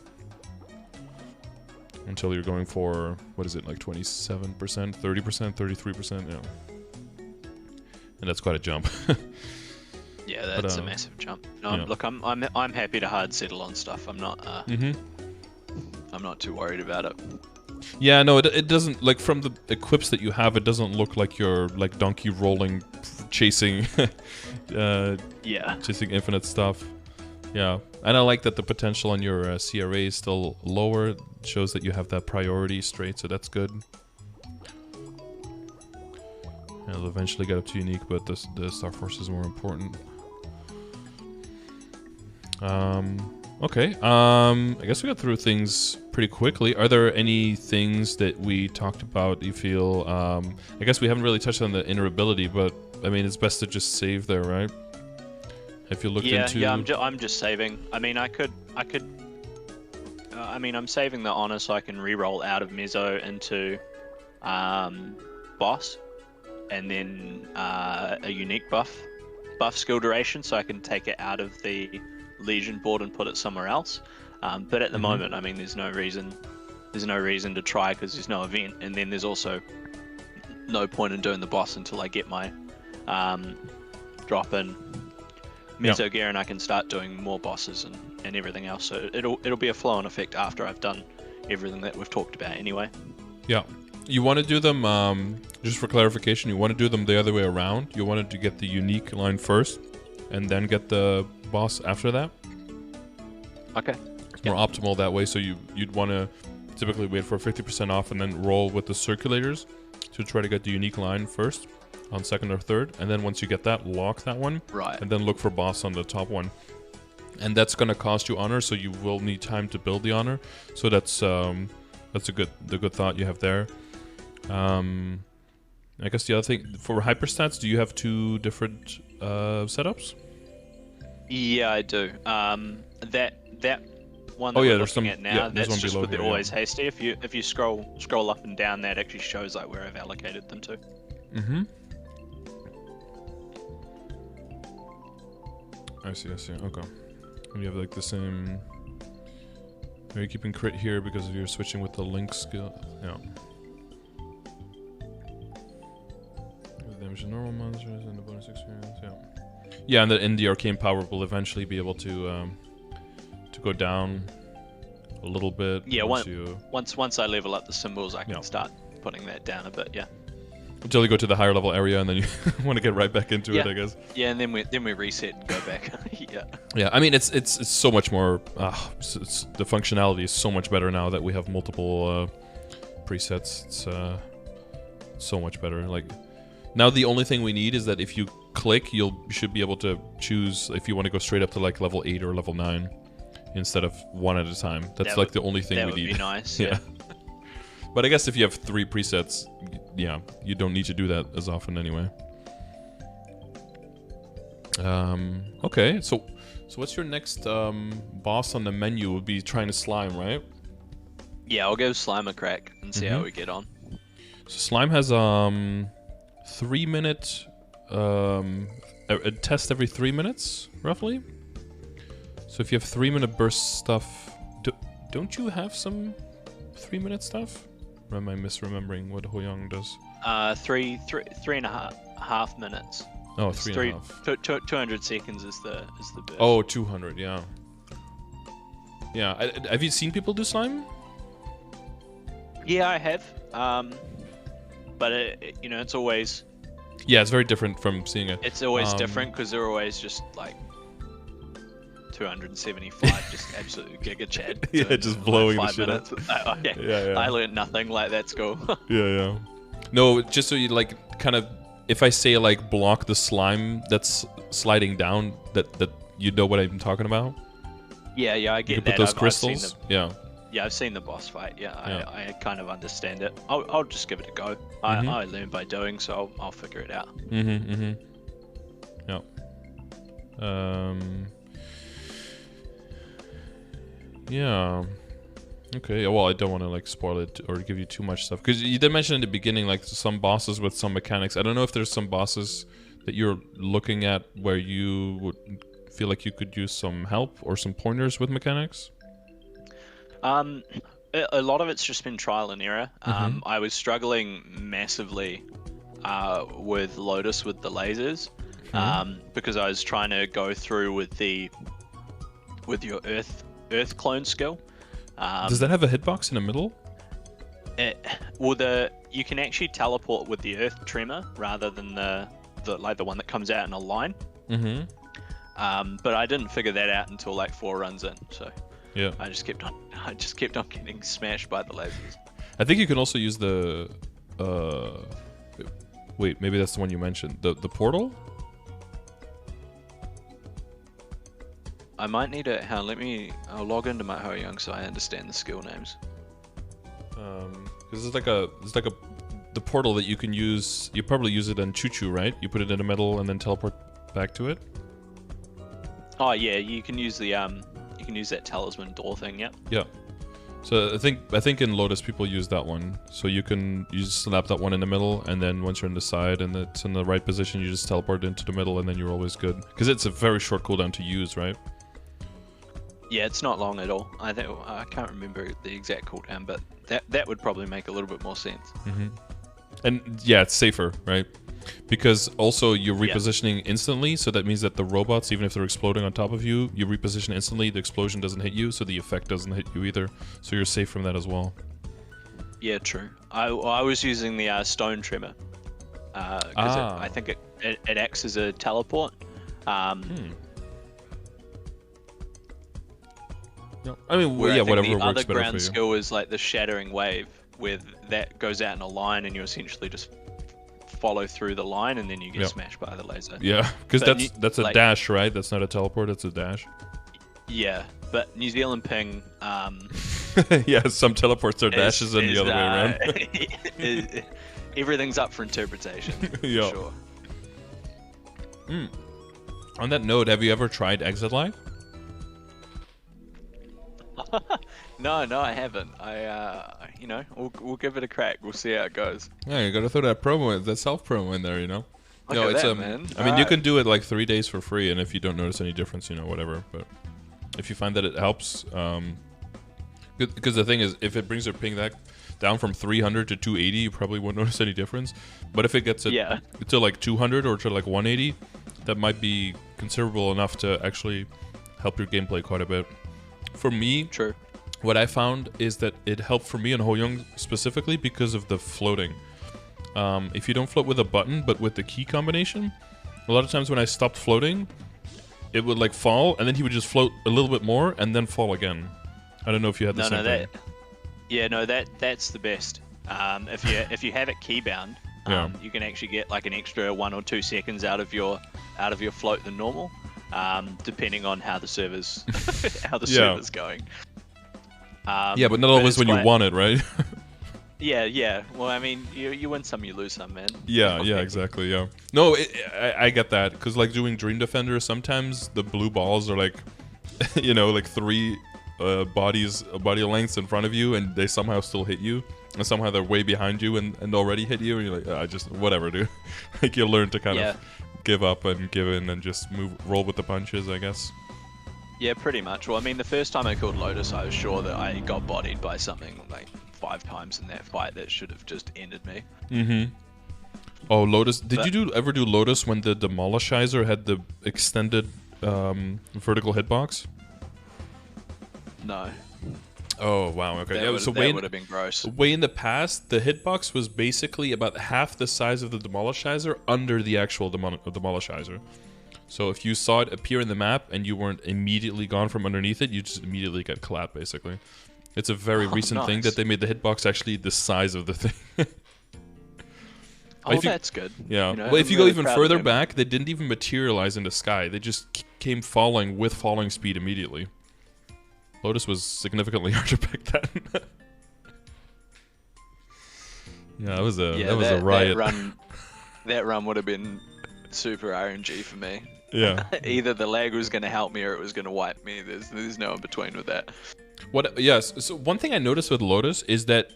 until you're going for what is it, like 27%, 30%, 33%. Yeah, and that's quite a jump.
Yeah, that's a massive jump. No, look, I'm happy to hard settle on stuff. I'm not. I'm not too worried about it.
Yeah, no, it doesn't, like, from the equips that you have, it doesn't look like you're, like, donkey rolling, chasing, chasing infinite stuff. Yeah, and I like that the potential on your CRA is still lower. It shows that you have that priority straight, so that's good. It'll eventually get up to unique, but the StarForce is more important. Okay, I guess we got through things pretty quickly. Are there any things that we talked about you feel, I guess we haven't really touched on the inner ability, but I mean, it's best to just save there, right? If you looked into...
Yeah, I'm just saving. I mean, I could I mean, I'm saving the honor so I can re-roll out of Mezzo into boss, and then a unique buff skill duration, so I can take it out of the Legion board and put it somewhere else. But at the moment, I mean, there's no reason to try because there's no event, and then there's also no point in doing the boss until I get my drop in Mezzo gear, and I can start doing more bosses and everything else. So it'll be a flow-on effect after I've done everything that we've talked about anyway. Yeah.
You want to do them, just for clarification, you want to do them the other way around. You wanted to get the unique line first, and then get the boss after that.
Okay.
It's more optimal that way, so you'd want to typically wait for 50% off and then roll with the circulators to try to get the unique line first on second or third, and then once you get that, lock that one,
right,
and then look for boss on the top one. And that's going to cost you honor, so you will need time to build the honor. So that's the good thought you have there. I guess the other thing for hyperstats, do you have 2 different setups?
Yeah, I do. That one that we're looking at now, that's just with the always hasty. If you scroll up and down, that actually shows like where I've allocated them to.
Mm-hmm. I see. Okay. And you have like the same. Are you keeping crit here because you're switching with the link skill? Yeah. Damage to normal monsters and the bonus experience. Yeah. Yeah, and the arcane power will eventually be able to go down a little bit.
Yeah, once I level up the symbols, I can start putting that down a bit. Yeah.
Until you go to the higher level area, and then you want to get right back into it, I guess.
Yeah, and then we reset and go back. Yeah.
Yeah, I mean it's so much more. The functionality is so much better now that we have multiple presets. It's so much better. Like now, the only thing we need is that if you click, you should be able to choose if you want to go straight up to like level 8 or level 9 instead of one at a time. That's like the only thing we need.
That would be nice.
Yeah. But I guess if you have 3 presets, yeah, you don't need to do that as often anyway. Okay, so what's your next boss on the menu? Would be trying to slime, right?
Yeah, I'll give Slime a crack and see how we get on.
So slime has 3-minute a test every 3 minutes, roughly. So if you have 3-minute burst stuff, don't you have some 3-minute stuff? Or am I misremembering what HoYoung does?
3.5 minutes.
Oh, 3.5.
200 seconds is the burst.
Oh, 200, yeah. Yeah, have you seen people do slime?
Yeah, I have. But it's always.
Yeah, it's very different from seeing it.
It's always different because they're always just like 275, just absolutely giga chat.
Yeah, just blowing the shit up.
Yeah. I learned nothing. Like that's cool.
Yeah. No, just so you like kind of, if I say like block the slime that's sliding down, that you know what I'm talking about.
Yeah, I get
you
that.
Put those crystals.
Yeah, I've seen the boss fight. Yeah, I kind of understand it. I'll just give it a go. I learn by doing, so I'll figure it out.
Yeah. Yeah. Okay. Well, I don't want to like spoil it or give you too much stuff because you did mention in the beginning like some bosses with some mechanics. I don't know if there's some bosses that you're looking at where you would feel like you could use some help or some pointers with mechanics.
A lot of it's just been trial and error. I was struggling massively with Lotus with the lasers because I was trying to go through with your Earth clone skill.
Does that have a hitbox in the middle?
You can actually teleport with the Earth tremor rather than the one that comes out in a line. But I didn't figure that out until like 4 runs in. So
yeah,
I just kept on getting smashed by the lasers.
I think you can also use the wait, maybe that's the one you mentioned. The portal?
I might need to. I'll log into my HoYoung so I understand the skill names.
Because it's like the portal that you can use. You probably use it in Choo-Choo, right? You put it in the middle and then teleport back to it.
Oh yeah, you can use the you can use that talisman door thing. Yep.
Yeah. So I think in Lotus people use that one. So you just slap that one in the middle, and then once you're on the side and it's in the right position, you just teleport into the middle, and then you're always good. Because it's a very short cooldown to use, right?
Yeah, it's not long at all. I can't remember the exact cooldown, but that would probably make a little bit more sense.
And yeah, it's safer, right? Because also you're repositioning instantly, so that means that the robots, even if they're exploding on top of you, you reposition instantly, the explosion doesn't hit you, so the effect doesn't hit you either. So you're safe from that as well.
Yeah, true. I was using the stone tremor. I think it acts as a teleport.
No. I mean, yeah, whatever works better for you.
The other ground skill is like the shattering wave, where that goes out in a line, and you essentially just follow through the line, and then you get smashed by the laser.
Yeah, because that's a dash, right? That's not a teleport. That's a dash.
Yeah, but New Zealand ping.
Yeah, some teleports are dashes, and the other way
around. Everything's up for interpretation.
Yeah.
For sure.
On that note, have you ever tried Exit Life?
No, I haven't. We'll give it a crack. We'll see how it goes.
Yeah, you gotta throw that self promo in there, you know.
Look at that, man.
I mean, you can do it like 3 days for free, and if you don't notice any difference, whatever. But if you find that it helps, because the thing is, if it brings your ping down from 300 to 280, you probably won't notice any difference. But if it gets it to like 200 or to like 180, that might be considerable enough to actually help your gameplay quite a bit. For me, what I found is that it helped for me in HoYoung specifically because of the floating. if you don't float with a button, but with the key combination, a lot of times when I stopped floating, it would like fall, and then he would just float a little bit more, and then fall again. I don't know if you had the same thing.
Yeah, no, that's the best. If you have it keybound, you can actually get like an extra 1 or 2 seconds out of your float than normal, depending on how the server's server's going.
Yeah, but not always when you want it, right?
Yeah. Well, I mean, you win some, you lose some, man.
Yeah, exactly. Yeah. No, I get that, because like doing Dream Defender, sometimes the blue balls are like, like 3 body lengths in front of you, and they somehow still hit you, and somehow they're way behind you and already hit you, and you're like, I just whatever, dude. Like you learn to kind of give up and give in and just roll with the punches, I guess.
Yeah, pretty much. Well, I mean, the first time I killed Lotus, I was sure that I got bodied by something like 5 times in that fight that should have just ended me.
Mm-hmm. Oh, Lotus. Did you ever do Lotus when the Demolishizer had the extended vertical hitbox?
No.
Oh, wow. Okay.
That would have been gross.
Way in the past, the hitbox was basically about half the size of the Demolishizer under the actual Demolishizer. So if you saw it appear in the map and you weren't immediately gone from underneath it, you just immediately get clapped, basically. It's a very recent thing that they made the hitbox actually the size of the thing.
That's good.
Yeah. Well, if you go even further back, they didn't even materialize in the sky. They just came falling with falling speed immediately. Lotus was significantly harder back then. Yeah, that was a riot.
That run would have been super RNG for me.
Yeah.
Either the lag was going to help me or it was going to wipe me. There's no in between with that.
Yes. So one thing I noticed with Lotus is that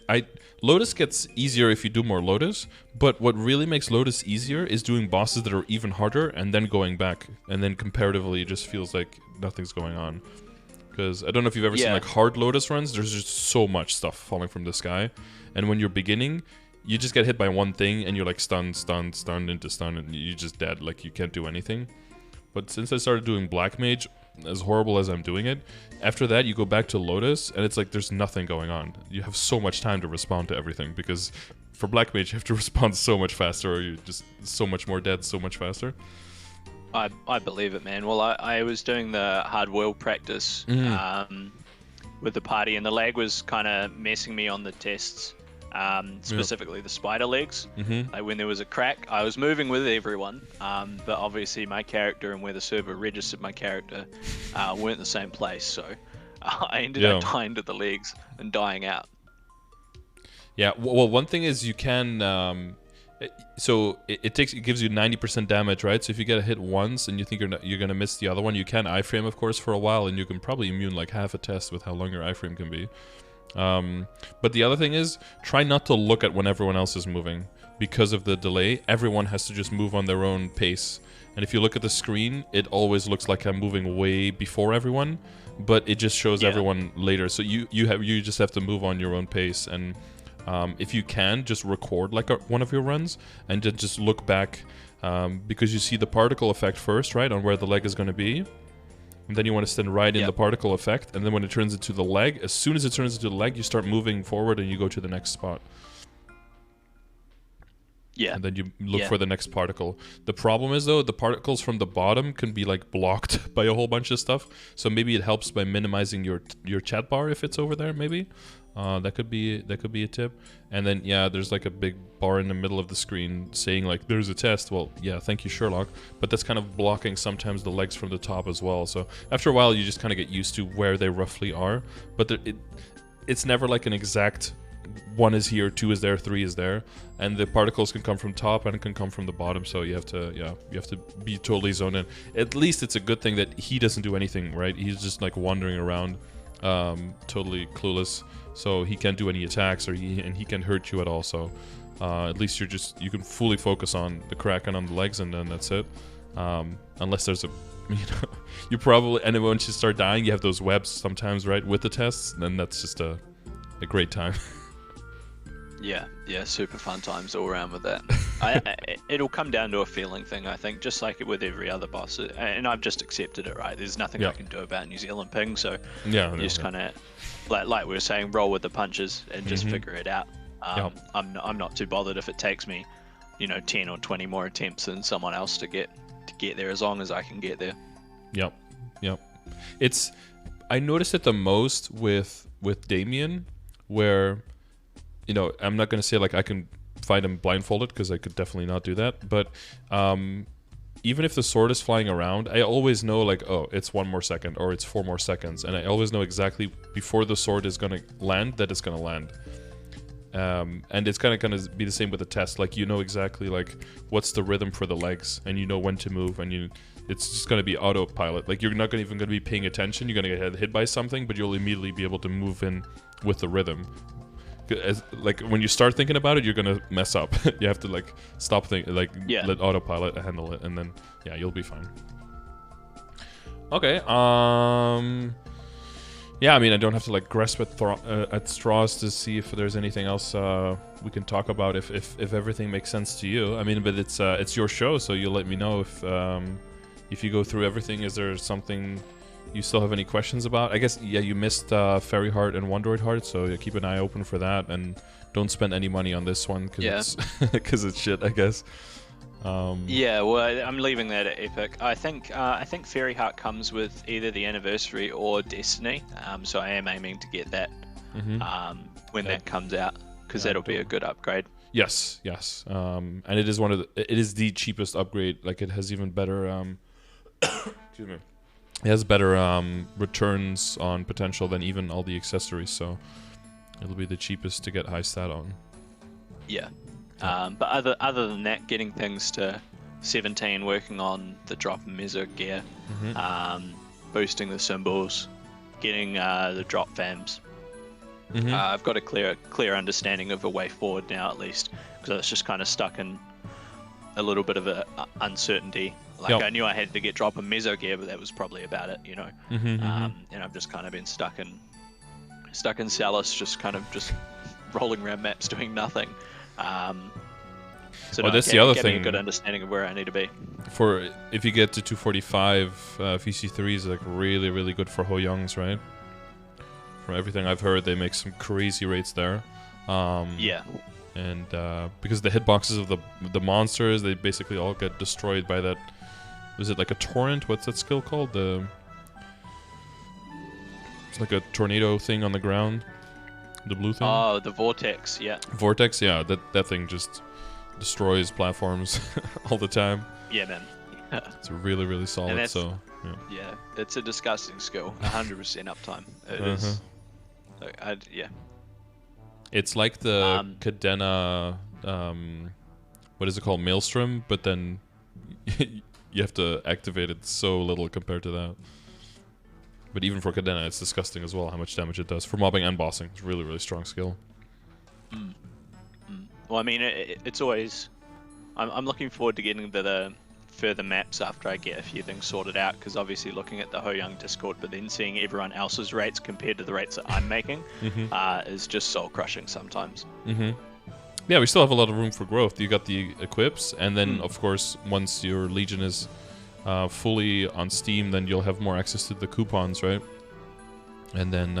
Lotus gets easier if you do more Lotus, but what really makes Lotus easier is doing bosses that are even harder and then going back, and then comparatively it just feels like nothing's going on. Because I don't know if you've ever seen like hard Lotus runs. There's just so much stuff falling from the sky, and when you're beginning, you just get hit by one thing and you're like stunned into stun, and you're just dead. Like you can't do anything. But since I started doing Black Mage, as horrible as I'm doing it, after that you go back to Lotus and it's like there's nothing going on. You have so much time to respond to everything, because for Black Mage you have to respond so much faster, or you're just so much more dead so much faster.
I believe it, man. Well, I was doing the hard world practice with the party, and the lag was kind of messing me on the tests, specifically the spider legs. Like when there was a crack, I was moving with everyone, but obviously my character and where the server registered my character weren't the same place, so I ended up dying to the legs and dying out.
Yeah, well, one thing is you can... So it gives you 90% damage, right? So if you get a hit once and you think you're gonna miss the other one, you can iframe, of course, for a while, and you can probably immune like half a test with how long your iframe can be. But the other thing is, try not to look at when everyone else is moving, because of the delay. Everyone has to just move on their own pace, and if you look at the screen, it always looks like I'm moving way before everyone, but it just shows everyone later. So you just have to move on your own pace, and if you can, just record like one of your runs and just look back, because you see the particle effect first, right, on where the leg is going to be, and then you want to stand right in the particle effect, and then when it turns into the leg, as soon as it turns into the leg, you start moving forward and you go to the next spot. Yeah. And then you look for the next particle. The problem is, though, the particles from the bottom can be like blocked by a whole bunch of stuff, so maybe it helps by minimizing your chat bar if it's over there, maybe. That could be a tip. And then there's like a big bar in the middle of the screen saying like there's a test. Well, yeah, thank you, Sherlock, but that's kind of blocking sometimes the legs from the top as well. So after a while you just kind of get used to where they roughly are, but it's never like an exact 1 is here, 2 is there, 3 is there, and the particles can come from top and it can come from the bottom, so you have to be totally zoned in. At least it's a good thing that he doesn't do anything, right? He's just like wandering around, totally clueless, so he can't do any attacks, or he can hurt you at all. So at least you can fully focus on the Kraken on the legs, and then that's it. Unless there's you probably, and then once you start dying, you have those webs sometimes, right, with the tests, then that's just a great time.
Yeah, super fun times all around with that. It'll come down to a feeling thing, I think, just like with every other boss. And I've just accepted it, right? There's nothing I can do about New Zealand ping, so you just kind of, like we were saying, roll with the punches and just figure it out. I'm not too bothered if it takes me, 10 or 20 more attempts than someone else to get there, as long as I can get there.
Yep. I noticed it the most with Damien, where, I'm not gonna say like I can fight him blindfolded, because I could definitely not do that. But even if the sword is flying around, I always know like, oh, it's 1 more second or it's 4 more seconds, and I always know exactly before the sword is gonna land that it's gonna land. And it's kind of gonna be the same with the test. Like, exactly like what's the rhythm for the legs, and when to move, and it's just gonna be autopilot. Like, you're not even gonna be paying attention. You're gonna get hit by something, but you'll immediately be able to move in with the rhythm. Like, when you start thinking about it, you're gonna mess up. You have to like stop thinking, like let autopilot handle it, and then you'll be fine. Okay. Yeah, I mean, I don't have to like grasp at straws to see if there's anything else we can talk about if everything makes sense to you. I mean, but it's your show, so you'll let me know if you go through everything. Is there something you still have any questions about? I guess you missed Fairy Heart and Wondroid Heart, so keep an eye open for that, and don't spend any money on this one because it's shit, I guess.
Well, I'm leaving that at Epic. I think Fairy Heart comes with either the Anniversary or Destiny, so I am aiming to get that when that comes out, because that'll be a good upgrade.
Yes, and it is the cheapest upgrade. Like, it has even better excuse me. It has better returns on potential than even all the accessories, so it'll be the cheapest to get high stat on.
Yeah. But other than that, getting things to 17, working on the drop and meso gear, boosting the symbols, getting the drop fams. I've got a clear understanding of a way forward now, at least, because I was just kind of stuck in a little bit of a uncertainty. Like, I knew I had to get drop and meso gear, but that was probably about it, And I've just kind of been stuck in Salus, just rolling around maps doing nothing. So
that's the other thing.
A good understanding of where I need to be.
If you get to 245, VC3 is like really, really good for HoYoungs, right? From everything I've heard, they make some crazy rates there. And because the hitboxes of the monsters, they basically all get destroyed by that. Is it like a torrent? What's that skill called? It's like a tornado thing on the ground. The blue thing?
Oh, the Vortex, yeah.
Vortex, yeah. That thing just destroys platforms all the time.
Yeah, man.
It's really, really solid, so...
Yeah, it's a disgusting skill. 100% uptime. It is.
It's like the Cadena... what is it called? Maelstrom, but then you have to activate it so little compared to that. But even for Cadena, it's disgusting as well how much damage it does. For mobbing and bossing, it's really, really strong skill.
Well, I mean, it's always... I'm looking forward to getting the further maps after I get a few things sorted out, because obviously looking at the HoYoung Discord, but then seeing everyone else's rates compared to the rates that I'm making is just soul-crushing sometimes.
Yeah, we still have a lot of room for growth. You got the equips, and then, of course, once your Legion is... fully on Steam, then you'll have more access to the coupons, right? And then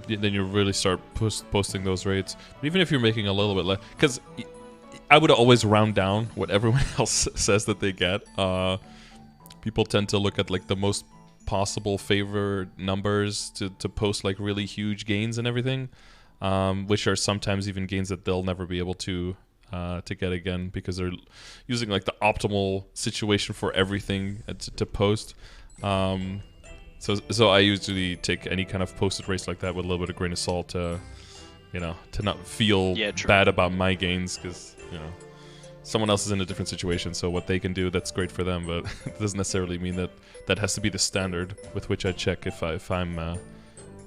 then you really start posting those rates. But even if you're making a little bit less, because I would always round down what everyone else says that they get. People tend to look at like the most possible favored numbers to post like really huge gains and everything, which are sometimes even gains that they'll never be able to get again, because they're using like the optimal situation for everything to post. So I usually take any kind of posted race like that with a little bit of grain of salt to not feel bad about my gains, because someone else is in a different situation, so what they can do, that's great for them, but it doesn't necessarily mean that has to be the standard with which I check if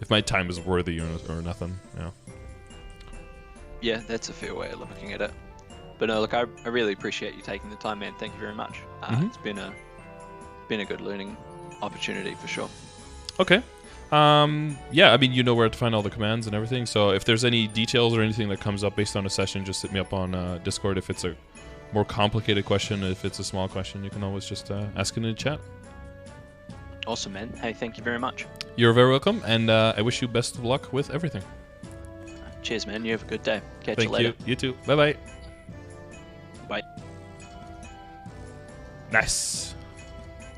my time is worthy or nothing.
Yeah, that's a fair way of looking at it. But no, look, I really appreciate you taking the time, man. Thank you very much. It's been a good learning opportunity for sure.
Okay. Yeah, I mean, you know where to find all the commands and everything. So if there's any details or anything that comes up based on a session, just hit me up on Discord. If it's a more complicated question, if it's a small question, you can always just ask it in the chat.
Awesome, man. Hey, thank you very much.
You're very welcome, and I wish you best of luck with everything.
Cheers, man. You have a good day. Catch you
Thank
later.
you. You too. Bye-bye.
Bye.
Nice.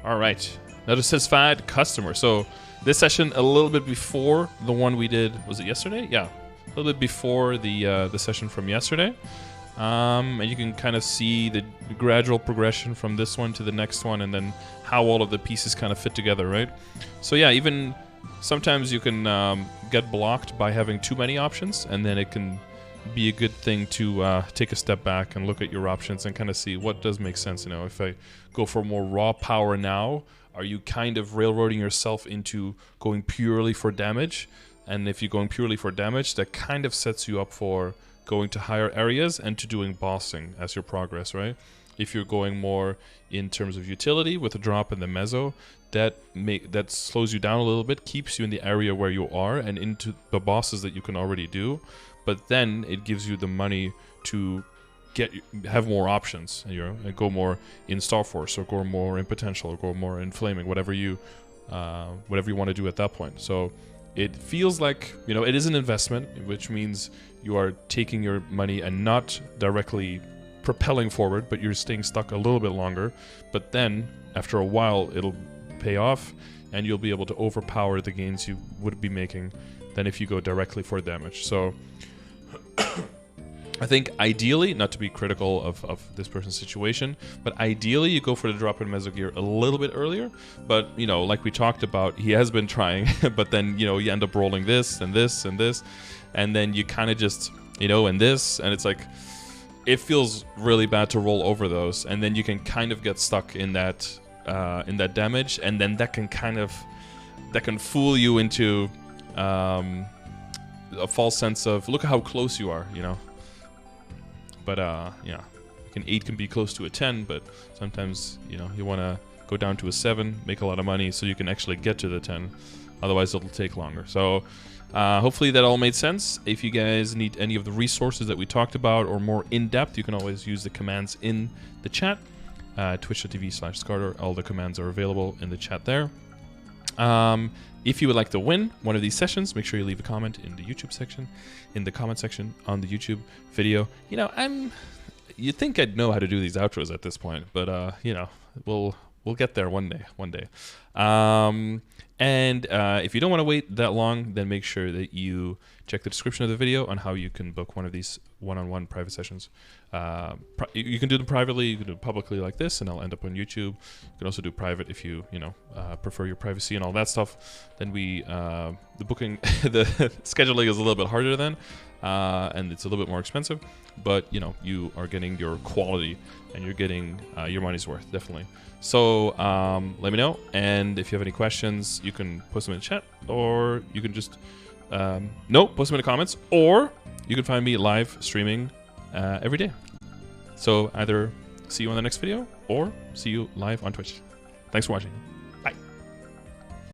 All right. Another satisfied customer. So this session a little bit before the one we did. Was it yesterday? Yeah, a little bit before the session from yesterday. And you can kind of see the gradual progression from this one to the next one, and then how all of the pieces kind of fit together, right? So yeah, even sometimes you can get blocked by having too many options, and then it can be a good thing to take a step back and look at your options and kind of see what does make sense. You know, if I go for more raw power now, are you kind of railroading yourself into going purely for damage? And if you're going purely for damage, that kind of sets you up for going to higher areas and to doing bossing as your progress, right? If you're going more in terms of utility with a drop in the meso, that slows you down a little bit, keeps you in the area where you are and into the bosses that you can already do. But then it gives you the money to have more options, you know, and go more in StarForce or go more in potential or go more in flaming, whatever you want to do at that point. So it feels like, you know, it is an investment, which means you are taking your money and not directly propelling forward, but you're staying stuck a little bit longer. But then after a while, it'll pay off and you'll be able to overpower the gains you would be making than if you go directly for damage. So I think ideally, not to be critical of this person's situation, but ideally you go for the drop in meso gear a little bit earlier. But, you know, like we talked about, he has been trying, but then, you know, you end up rolling this and this and this, and then you kind of just, you know, and this, and it's like, it feels really bad to roll over those, and then you can kind of get stuck in that damage, and then that can fool you into a false sense of, look at how close you are, you know. But yeah, an 8 can be close to a 10, but sometimes, you know, you want to go down to a 7, make a lot of money so you can actually get to the 10. Otherwise, it'll take longer. So hopefully that all made sense. If you guys need any of the resources that we talked about or more in-depth, you can always use the commands in the chat. Twitch.tv/Scardor. All the commands are available in the chat there. If you would like to win one of these sessions, make sure you leave a comment in the YouTube section, in the comment section on the YouTube video. You know, you'd think I'd know how to do these outros at this point, but you know, we'll get there one day. And if you don't want to wait that long, then make sure that you check the description of the video on how you can book one of these one-on-one private sessions. You can do them privately, you can do it publicly like this, and I'll end up on YouTube. You can also do private if you prefer your privacy and all that stuff. Then the booking, the scheduling is a little bit harder then, and it's a little bit more expensive. But you know, you are getting your quality and you're getting your money's worth, definitely. So let me know, and if you have any questions, you can post them in the chat, or you can just post them in the comments, or you can find me live streaming every day. So either see you on the next video or see you live on Twitch. Thanks for watching.